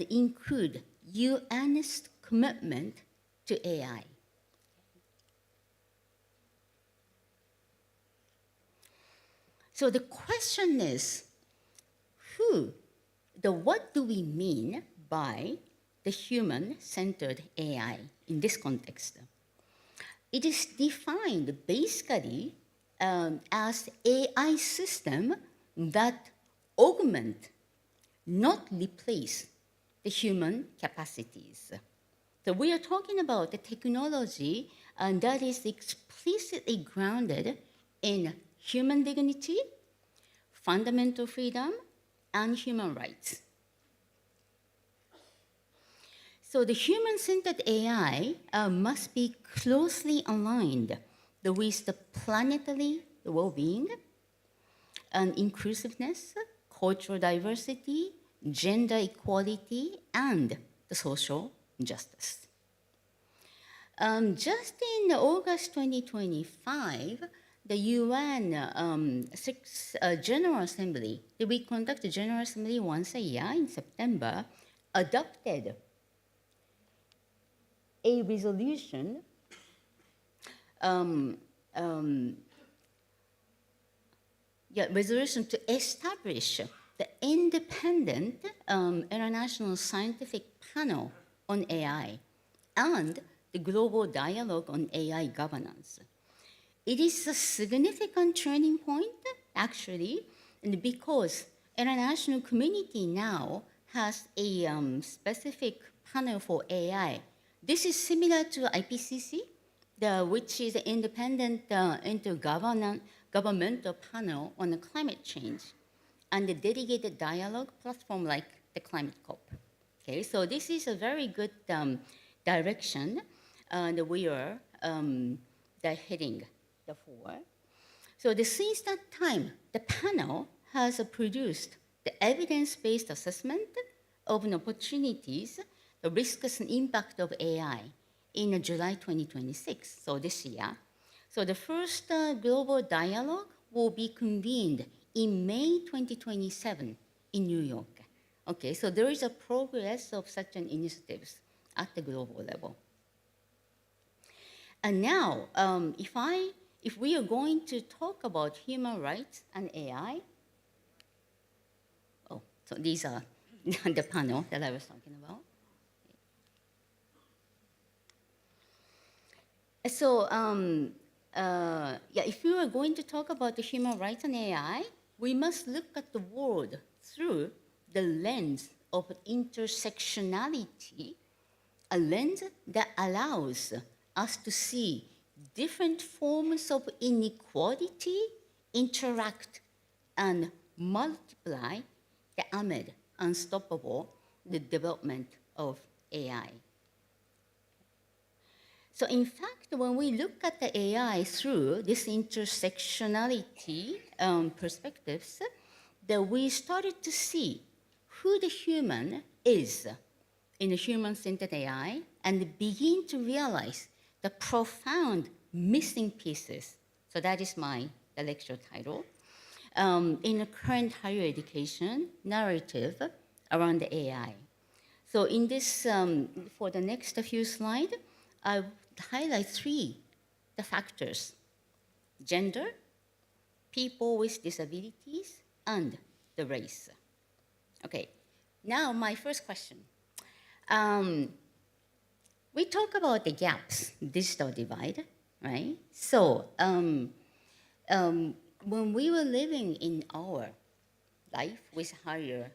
include UN's commitment to AI. So the question is, what do we mean by the human-centered AI in this context? It is defined basically as AI system that augment, not replace, the human capacities. So we are talking about the technology that is explicitly grounded in human dignity, fundamental freedom, and human rights. So the human-centered AI must be closely aligned with the planetary well-being and inclusiveness, cultural diversity, gender equality, and the social justice. Just in August 2025, the UN General Assembly, we conduct the General Assembly once a year in September, adopted a resolution resolution to establish the independent international scientific panel on AI and the global dialogue on AI governance. It is a significant turning point, actually, and because international community now has a specific panel for AI. This is similar to IPCC, which is the independent intergovernmental panel on the climate change, and the dedicated dialogue platform like the Climate COP. Okay, so this is a very good direction that we are heading forward. So since that time, the panel has produced the evidence-based assessment of the opportunities, the risks and impact of AI in July 2026, so this year. So the first global dialogue will be convened in May 2027 in New York. Okay, so there is a progress of such an initiatives at the global level. And now, if we are going to talk about human rights and AI, so these are the panel that I was talking about. So, if we are going to talk about the human rights and AI, we must look at the world through the lens of intersectionality, a lens that allows us to see different forms of inequality interact and multiply amid unstoppable the development of AI. So in fact, when we look at the AI through this intersectionality perspectives, that we started to see who the human is in a human-centered AI and begin to realize the profound missing pieces. So that is the lecture title. In the current higher education narrative around the AI. So in this, for the next few slides, I highlight three the factors: gender, people with disabilities, and the race. Okay, now my first question. We talk about the gaps, digital divide, right? So when we were living in our life with higher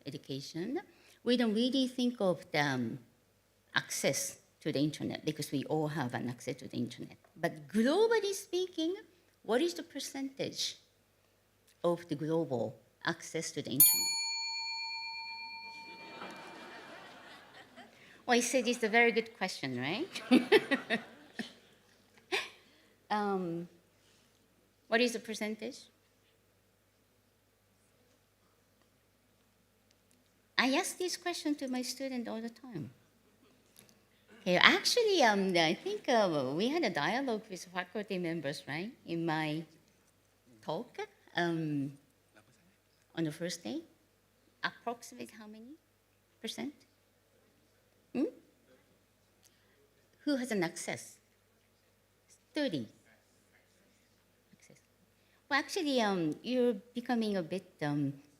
education, we don't really think of the access to the internet because we all have an access to the internet. But globally speaking, what is the percentage of the global access to the internet? Well, I said it's a very good question, right? What is the percentage? I ask this question to my students all the time. Okay, actually, I think we had a dialogue with faculty members, right, in my talk on the first day. Approximate how many percent? Who has an access? 30. Access. Well, actually, you're becoming a bit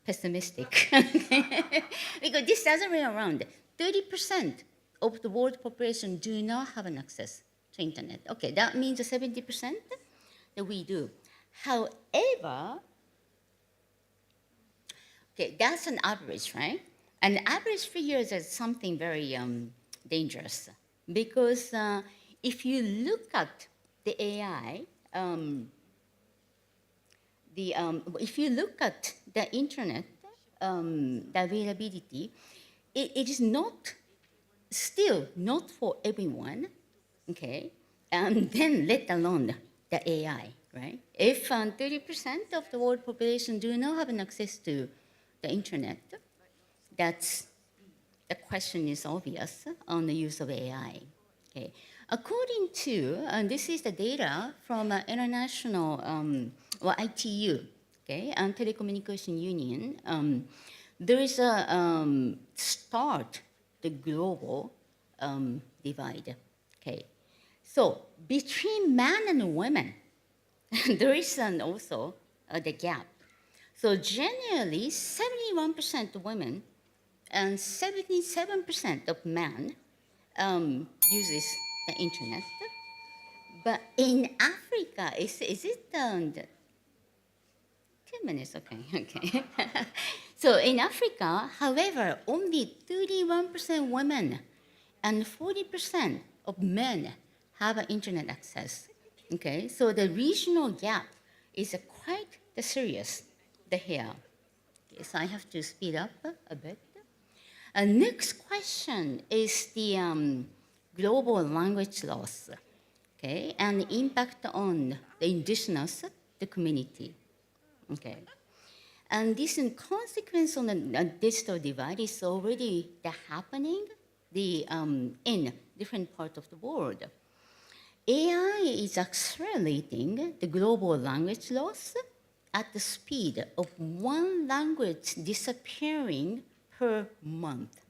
pessimistic because this doesn't run around. 30% of the world population do not have an access to internet. Okay, that means 70% that we do. However, okay, that's an average, right? And average figures is something very dangerous because if you look at the AI, if you look at the internet, the availability, it is still not for everyone, okay? And then let alone the AI, right? If 30% of the world population do not have an access to the internet, that's the question is obvious on the use of AI. Okay. According to, and this is the data from international, ITU, okay, and Telecommunication Union, there is a start the global divide. Okay. So between men and women, there is also the gap. So generally, 71% of women and 77% of men uses the internet. But in Africa, is it 10 minutes? Okay, okay. So in Africa, however, only 31% women and 40% of men have an internet access. Okay, so the regional gap is quite serious here. Okay, so I have to speed up a bit. Next question is the global language loss, okay, and the impact on the indigenous, the community, okay. And this in consequence on the digital divide is already happening in different parts of the world. AI is accelerating the global language loss at the speed of one language disappearing per month.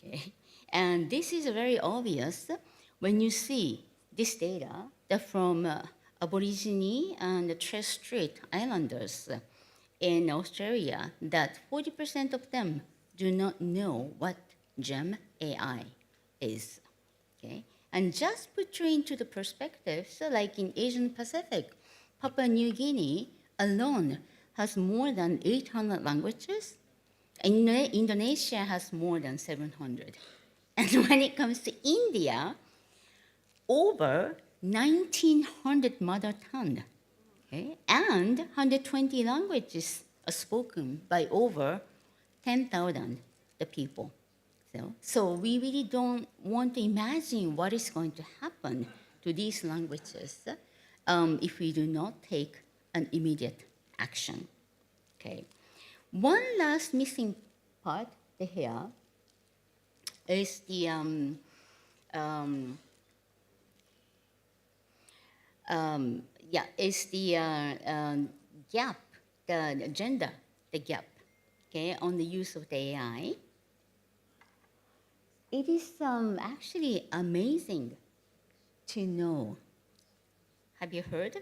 Okay? And this is very obvious when you see this data from Aborigine and the Torres Strait Islanders in Australia, that 40% of them do not know what GEM AI is. Okay? And just put you into the perspective, so like in Asian Pacific, Papua New Guinea alone has more than 800 languages. Indonesia has more than 700. And when it comes to India, over 1,900 mother tongue, okay? And 120 languages are spoken by over 10,000 the people. So we really don't want to imagine what is going to happen to these languages if we do not take an immediate action. Okay. One last missing part here is the gap, the gender, the gap, okay, on the use of the AI. It is actually amazing to know. Have you heard?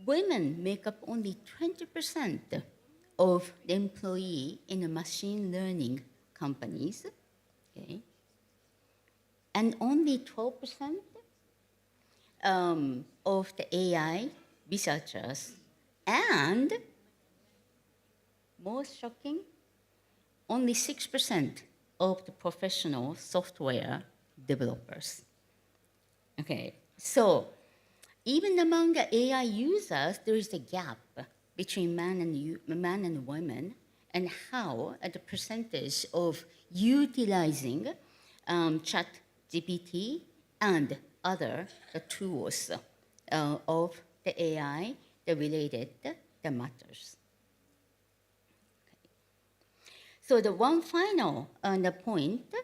Women make up only 20% of the employee in the machine learning companies, okay? And only 12% of the AI researchers, and most shocking, only 6% of the professional software developers. Okay, so even among the AI users, there is a gap between men and women, and how the percentage of utilizing ChatGPT and other tools of the AI that related the matters. Okay. So the one final the point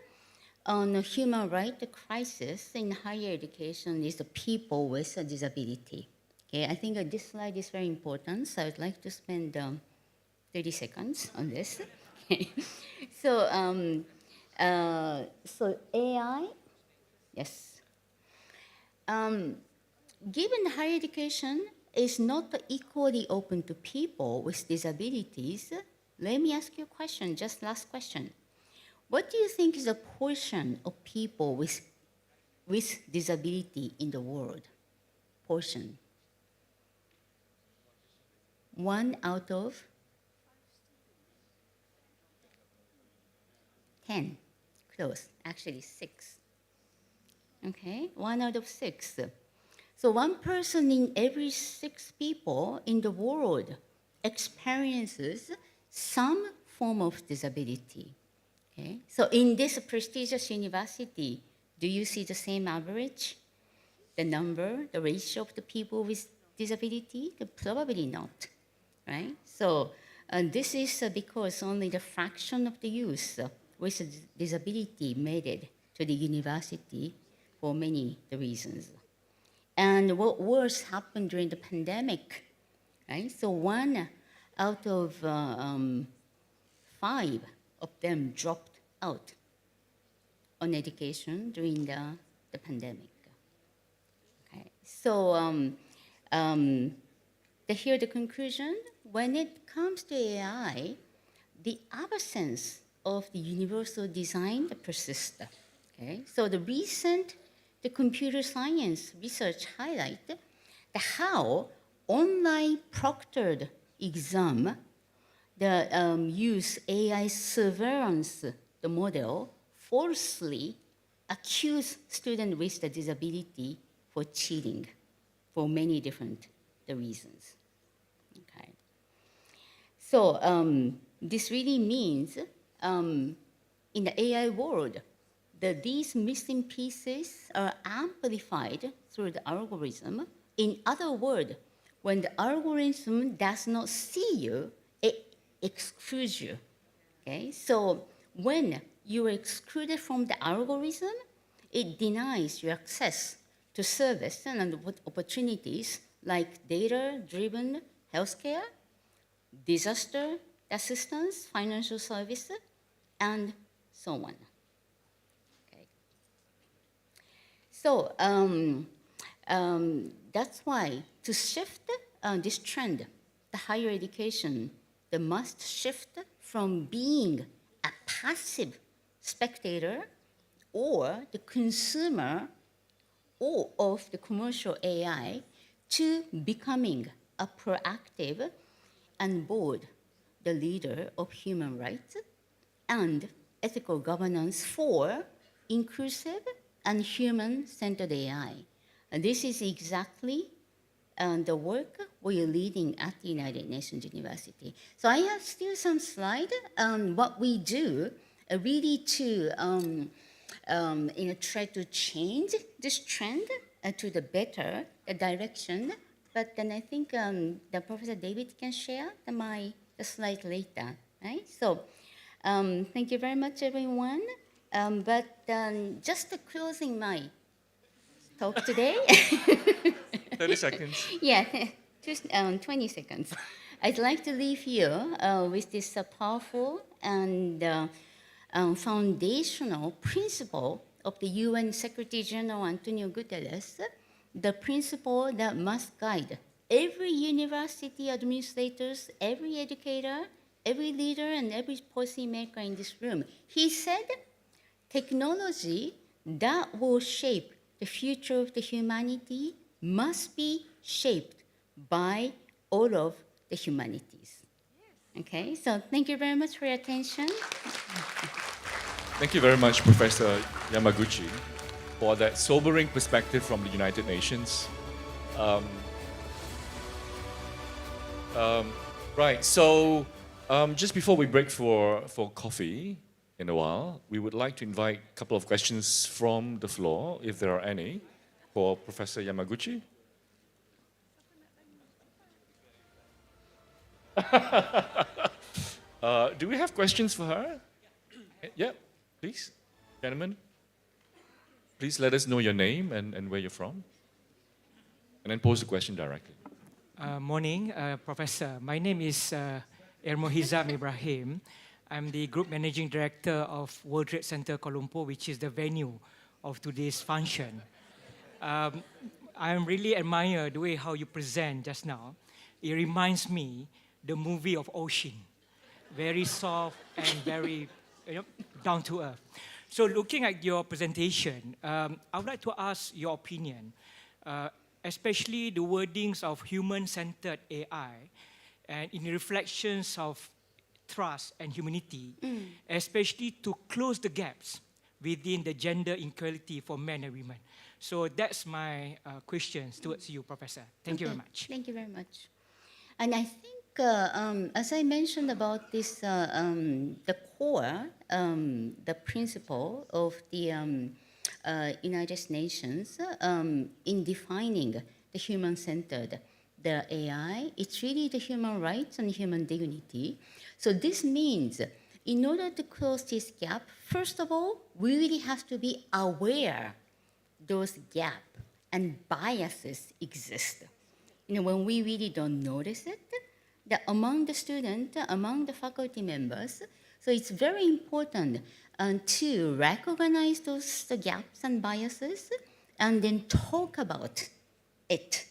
on the human rights crisis in higher education is the people with a disability. Okay, I think this slide is very important, so I'd like to spend 30 seconds on this. Okay. So, so AI, yes. Given higher education is not equally open to people with disabilities, let me ask you a question, just last question. What do you think is the portion of people with disability in the world? Portion. 1 out of 10. Close. Actually, 6. Okay, 1 out of 6. So 1 person in every 6 people in the world experiences some form of disability. Okay, so in this prestigious university, do you see the same average? the number, the ratio of the people with disability? Probably not, right? So this is because only the fraction of the youth with a disability made it to the university for many reasons. And what worse happened during the pandemic, right? So 1 out of 5 of them dropped out on education during the pandemic. Okay. So here the conclusion, when it comes to AI, the absence of the universal design persists. Okay? So the computer science research highlight how online proctored exam use AI surveillance the model falsely accuse students with the disability for cheating for many different reasons. Okay. So this really means in the AI world that these missing pieces are amplified through the algorithm. In other words, when the algorithm does not see you, it excludes you. Okay? So when you are excluded from the algorithm, it denies you access to service and opportunities like data-driven healthcare, disaster assistance, financial services, and so on. Okay. So that's why to shift this trend, the higher education, they must shift from being a passive spectator or the consumer or of the commercial AI to becoming a proactive and bold the leader of human rights and ethical governance for inclusive and human-centered AI. And this is exactly the work we are leading at the United Nations University. So I have still some slides on what we do really to try to change this trend to the better direction. But then I think the Professor David can share the slide later, right? So thank you very much, everyone. Just closing my talk today. 30 seconds. Yeah, just 20 seconds. I'd like to leave you with this powerful and foundational principle of the UN Secretary General Antonio Guterres, the principle that must guide every university administrators, every educator, every leader, and every policymaker in this room. He said, technology that will shape the future of the humanity must be shaped by all of the humanities. Okay, so thank you very much for your attention. Thank you very much, Professor Yamaguchi, for that sobering perspective from the United Nations. Right, so just before we break for coffee in a while, we would like to invite a couple of questions from the floor, if there are any, for Professor Yamaguchi. Do we have questions for her? Yeah, please, gentlemen. Please let us know your name and where you're from, and then pose the question directly. Morning, Professor. My name is Ermohizam Ibrahim. I'm the Group Managing Director of World Trade Center Kuala Lumpur, which is the venue of today's function. I really admire the way how you present just now. It reminds me the movie of Ocean, very soft and very down to earth. So looking at your presentation, I would like to ask your opinion, especially the wordings of human-centered AI and in reflections of trust and humanity, especially to close the gaps within the gender equality for men and women. So that's my questions towards you, Professor. Thank you very much. Thank you very much. And I think, as I mentioned about this, the core, the principle of the United Nations in defining the human-centered, the AI. It's really the human rights and human dignity. So this means in order to close this gap, first of all, we really have to be aware those gaps and biases exist. When we really don't notice it, that among the students, among the faculty members, so it's very important to recognize those the gaps and biases and then talk about it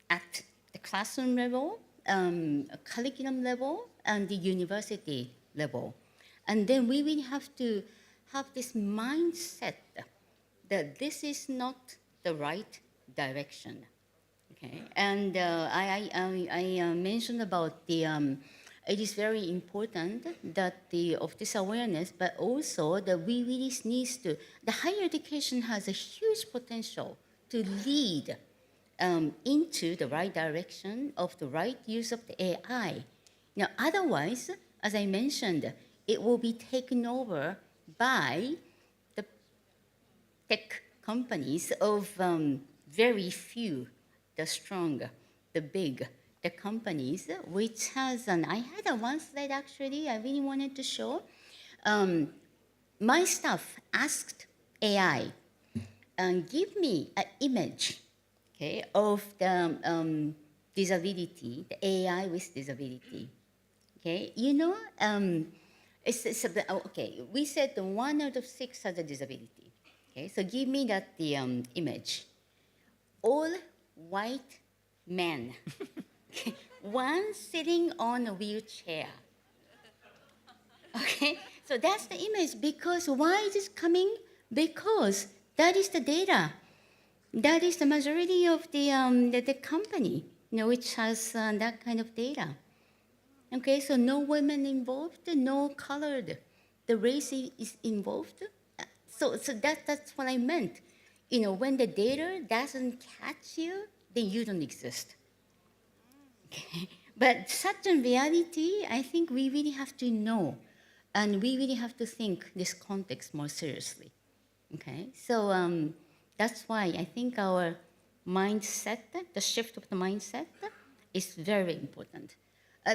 at the classroom level, curriculum level, and the university level. And then we will have to have this mindset that this is not the right direction. Okay, and I mentioned about the. It is very important that of this awareness, but also that we really needs to. The higher education has a huge potential to lead into the right direction of the right use of the AI. Now, otherwise, as I mentioned, it will be taken over by the tech companies of very few, the strong, the big, the companies, which has, and I had one slide actually I really wanted to show. My staff asked AI, give me an image, okay, of the disability, the AI with disability. Okay, okay, we said 1 out of 6 has a disability. Okay, so give me that image. All white men, one sitting on a wheelchair. Okay, so that's the image. Because why is this coming? Because that is the data. That is the majority of the company, which has that kind of data. Okay, so no women involved, no colored. The race is involved. So that's what I meant. When the data doesn't catch you, then you don't exist. Okay? But such a reality, I think we really have to know, and we really have to think this context more seriously. Okay, so that's why I think our mindset, the shift of the mindset, is very important.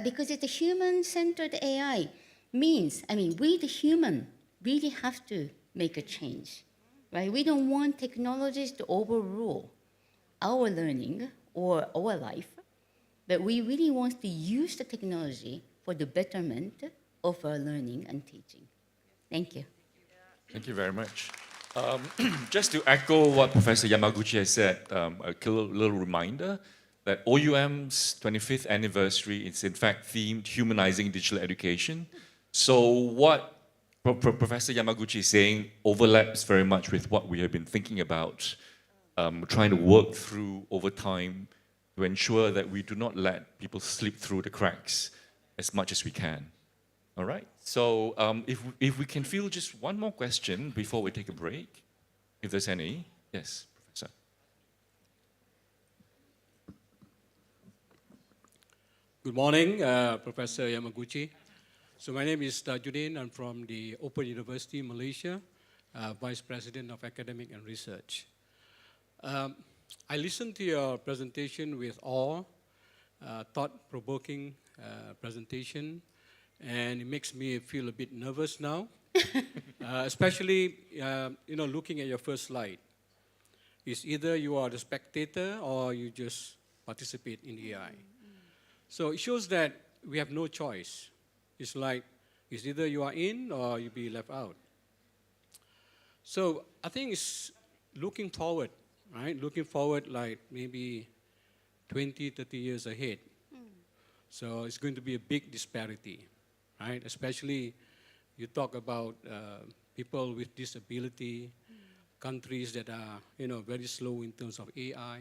Because it's a human-centered AI means, we the human really have to make a change, right? We don't want technologies to overrule our learning or our life, but we really want to use the technology for the betterment of our learning and teaching. Thank you. Thank you very much. Just to echo what Professor Yamaguchi has said, a little reminder that OUM's 25th anniversary is in fact themed Humanizing Digital Education. So what Professor Yamaguchi is saying overlaps very much with what we have been thinking about, trying to work through over time to ensure that we do not let people slip through the cracks as much as we can. All right, so if we can field just one more question before we take a break, if there's any. Yes, Professor. Good morning, Professor Yamaguchi. So my name is Tajuddin. I'm from the Open University Malaysia, Vice President of Academic and Research. I listened to your presentation with awe, thought-provoking presentation, and it makes me feel a bit nervous now, especially looking at your first slide. It's either you are the spectator or you just participate in the AI. So it shows that we have no choice. It's like it's either you are in or you be left out. So I think it's looking forward, right? Looking forward like maybe 20, 30 years ahead. So it's going to be a big disparity. Right? Especially you talk about people with disability, countries that are very slow in terms of AI.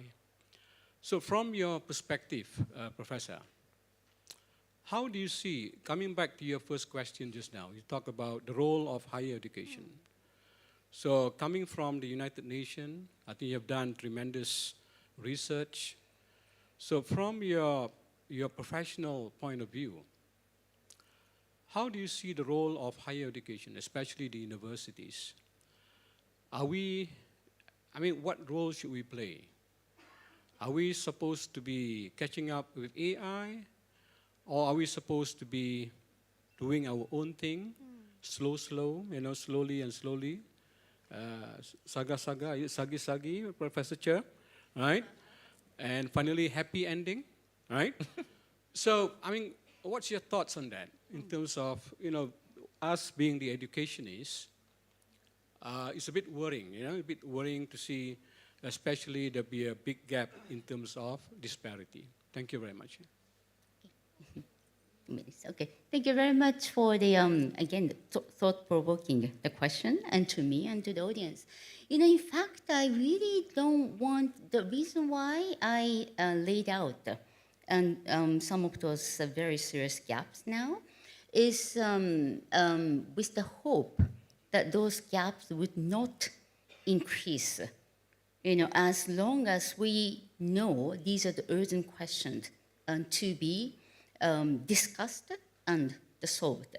So from your perspective, Professor, how do you see, coming back to your first question just now, you talk about the role of higher education. So coming from the United Nations, I think you have done tremendous research. So from your professional point of view, how do you see the role of higher education, especially the universities? Are we I mean, what role should we play? Are we supposed to be catching up with AI, or are we supposed to be doing our own thing, slow, slowly and slowly? Sagi, Professor Cher, right? And finally, happy ending, right? So, I mean, what's your thoughts on that in terms of, us being the educationists? It's a bit worrying, a bit worrying to see, especially there be a big gap in terms of disparity. Thank you very much. Okay, thank you very much for the, again, thought-provoking the question, and to me and to the audience. In fact, I really don't want, the reason why I laid out some of those very serious gaps now is with the hope that those gaps would not increase, as long as we know these are the urgent questions to be discussed and solved.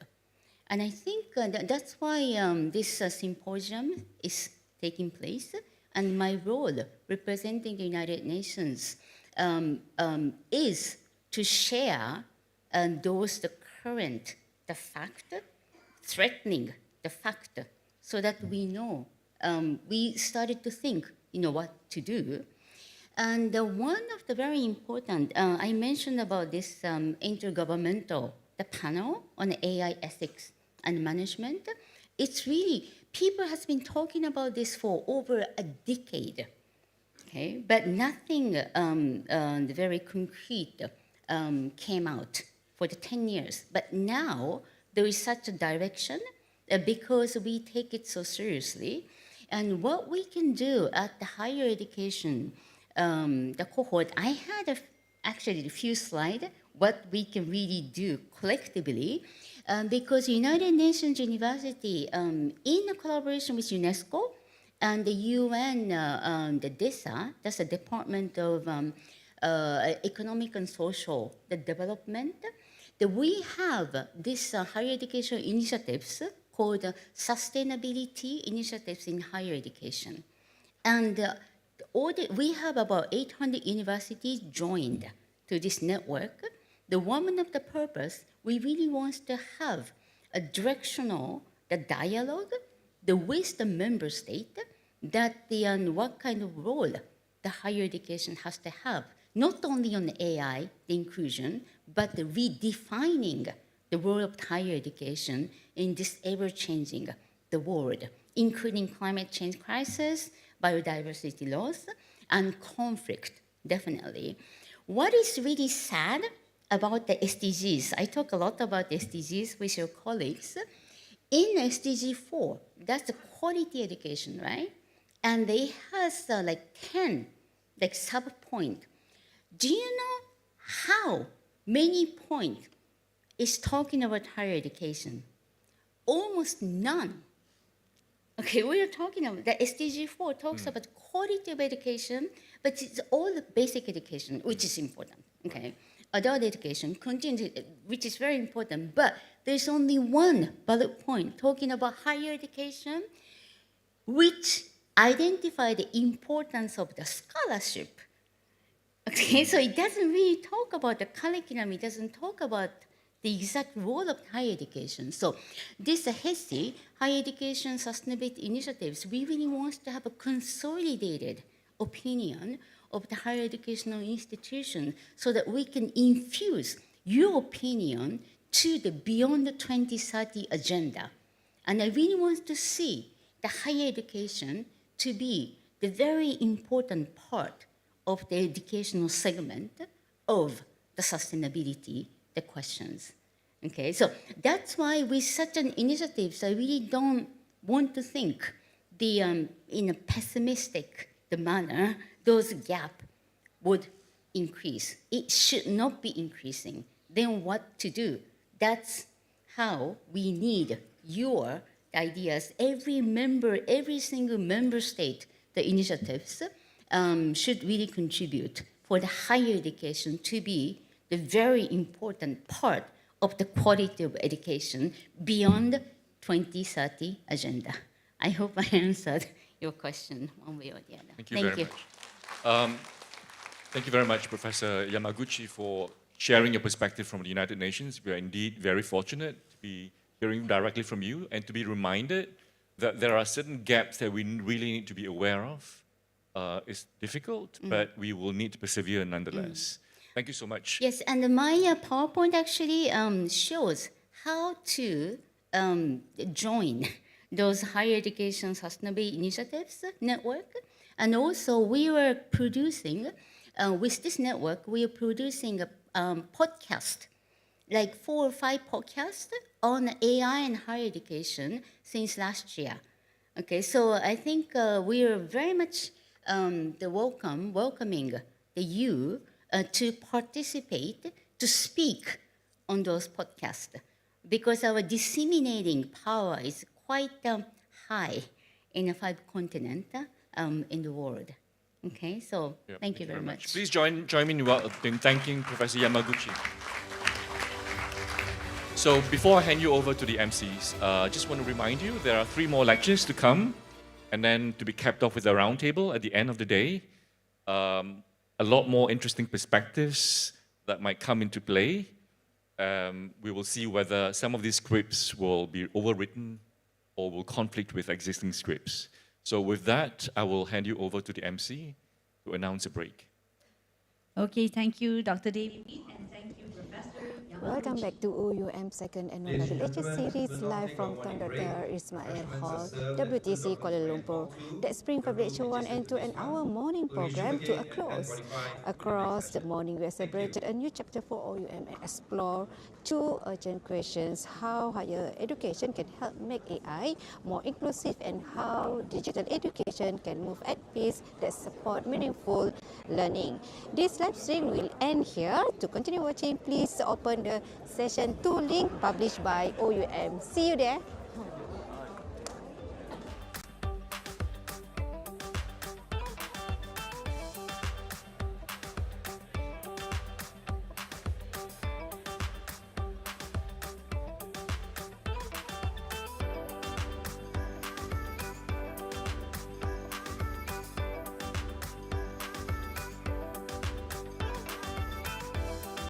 And I think that's why this symposium is taking place, and my role representing the United Nations is to share the fact, threatening the fact, so that we know, we started to think, what to do. And one of the very important, I mentioned about this intergovernmental, the panel on AI ethics and management. It's really, people has been talking about this for over a decade, okay? But nothing very concrete came out for the 10 years. But now there is such a direction because we take it so seriously. And what we can do at the higher education, the cohort, I had actually a few slides, what we can really do collectively, because United Nations University, in a collaboration with UNESCO and the UN, the DESA, that's the Department of Economic and Social Development, that we have this higher education initiatives called Sustainability Initiatives in Higher Education. And we have about 800 universities joined to this network. One of the purpose, we really want to have a directional dialogue with the member state that what kind of role the higher education has to have, not only on AI, the inclusion, but the redefining the role of higher education in this ever-changing the world, including climate change crisis, biodiversity loss, and conflict, definitely. What is really sad about the SDGs, I talk a lot about SDGs with your colleagues. In SDG 4, that's the quality education, right? And they has 10 sub-point. Do you know how many points is talking about higher education? Almost none. Okay, we are talking about the SDG 4 talks about quality of education, but it's all basic education, which is important. Okay, adult education, which is very important, but there's only one bullet point talking about higher education, which identify the importance of the scholarship. Okay, so it doesn't really talk about the curriculum, it doesn't talk about the exact role of higher education. So this HESI, Higher Education Sustainability Initiatives, we really want to have a consolidated opinion of the higher educational institution so that we can infuse your opinion to the beyond the 2030 agenda. And I really want to see the higher education to be the very important part of the educational segment of the sustainability, the questions. Okay, so that's why with such an initiatives, I really don't want to think in a pessimistic manner, those gap would increase. It should not be increasing. Then what to do? That's how we need your ideas. Every single member state, the initiatives should really contribute for the higher education to be the very important part of the quality of education beyond 2030 agenda. I hope I answered your question one way or the other. Thank you very much. Thank you very much, Professor Yamaguchi, for sharing your perspective from the United Nations. We are indeed very fortunate to be hearing directly from you and to be reminded that there are certain gaps that we really need to be aware of. It's difficult, but we will need to persevere nonetheless. Thank you so much. Yes, and my PowerPoint actually shows how to join those higher education sustainability initiatives network. And also we were producing, with this network, we are producing a podcast, like 4 or 5 podcasts on AI and higher education since last year. Okay, so I think we are very much welcoming you to participate, to speak on those podcasts, because our disseminating power is quite high in the 5 continents in the world. Okay, so thank you very much. Please join me in thanking Professor Yamaguchi. So before I hand you over to the MCs, I just want to remind you there are 3 more lectures to come, and then to be capped off with a roundtable at the end of the day. A lot more interesting perspectives that might come into play. We will see whether some of these scripts will be overwritten or will conflict with existing scripts. So with that, I will hand you over to the MC to announce a break. Okay, thank you, Dr. David, and thank you, Professor Yamaguchi. Welcome back to OUM Second Annual Public Lecture Series live from Tuan Dr. Ismail Hall, WTC Kuala Lumpur. That brings Public Lecture 1 and 2 and our morning program to a close. Across the morning, we have celebrated a new chapter for OUM and explore 2 urgent questions: how higher education can help make AI more inclusive, and how digital education can move at pace that support meaningful learning. This live stream will end here. To continue watching, please open the session 2 link published by OUM. See you there.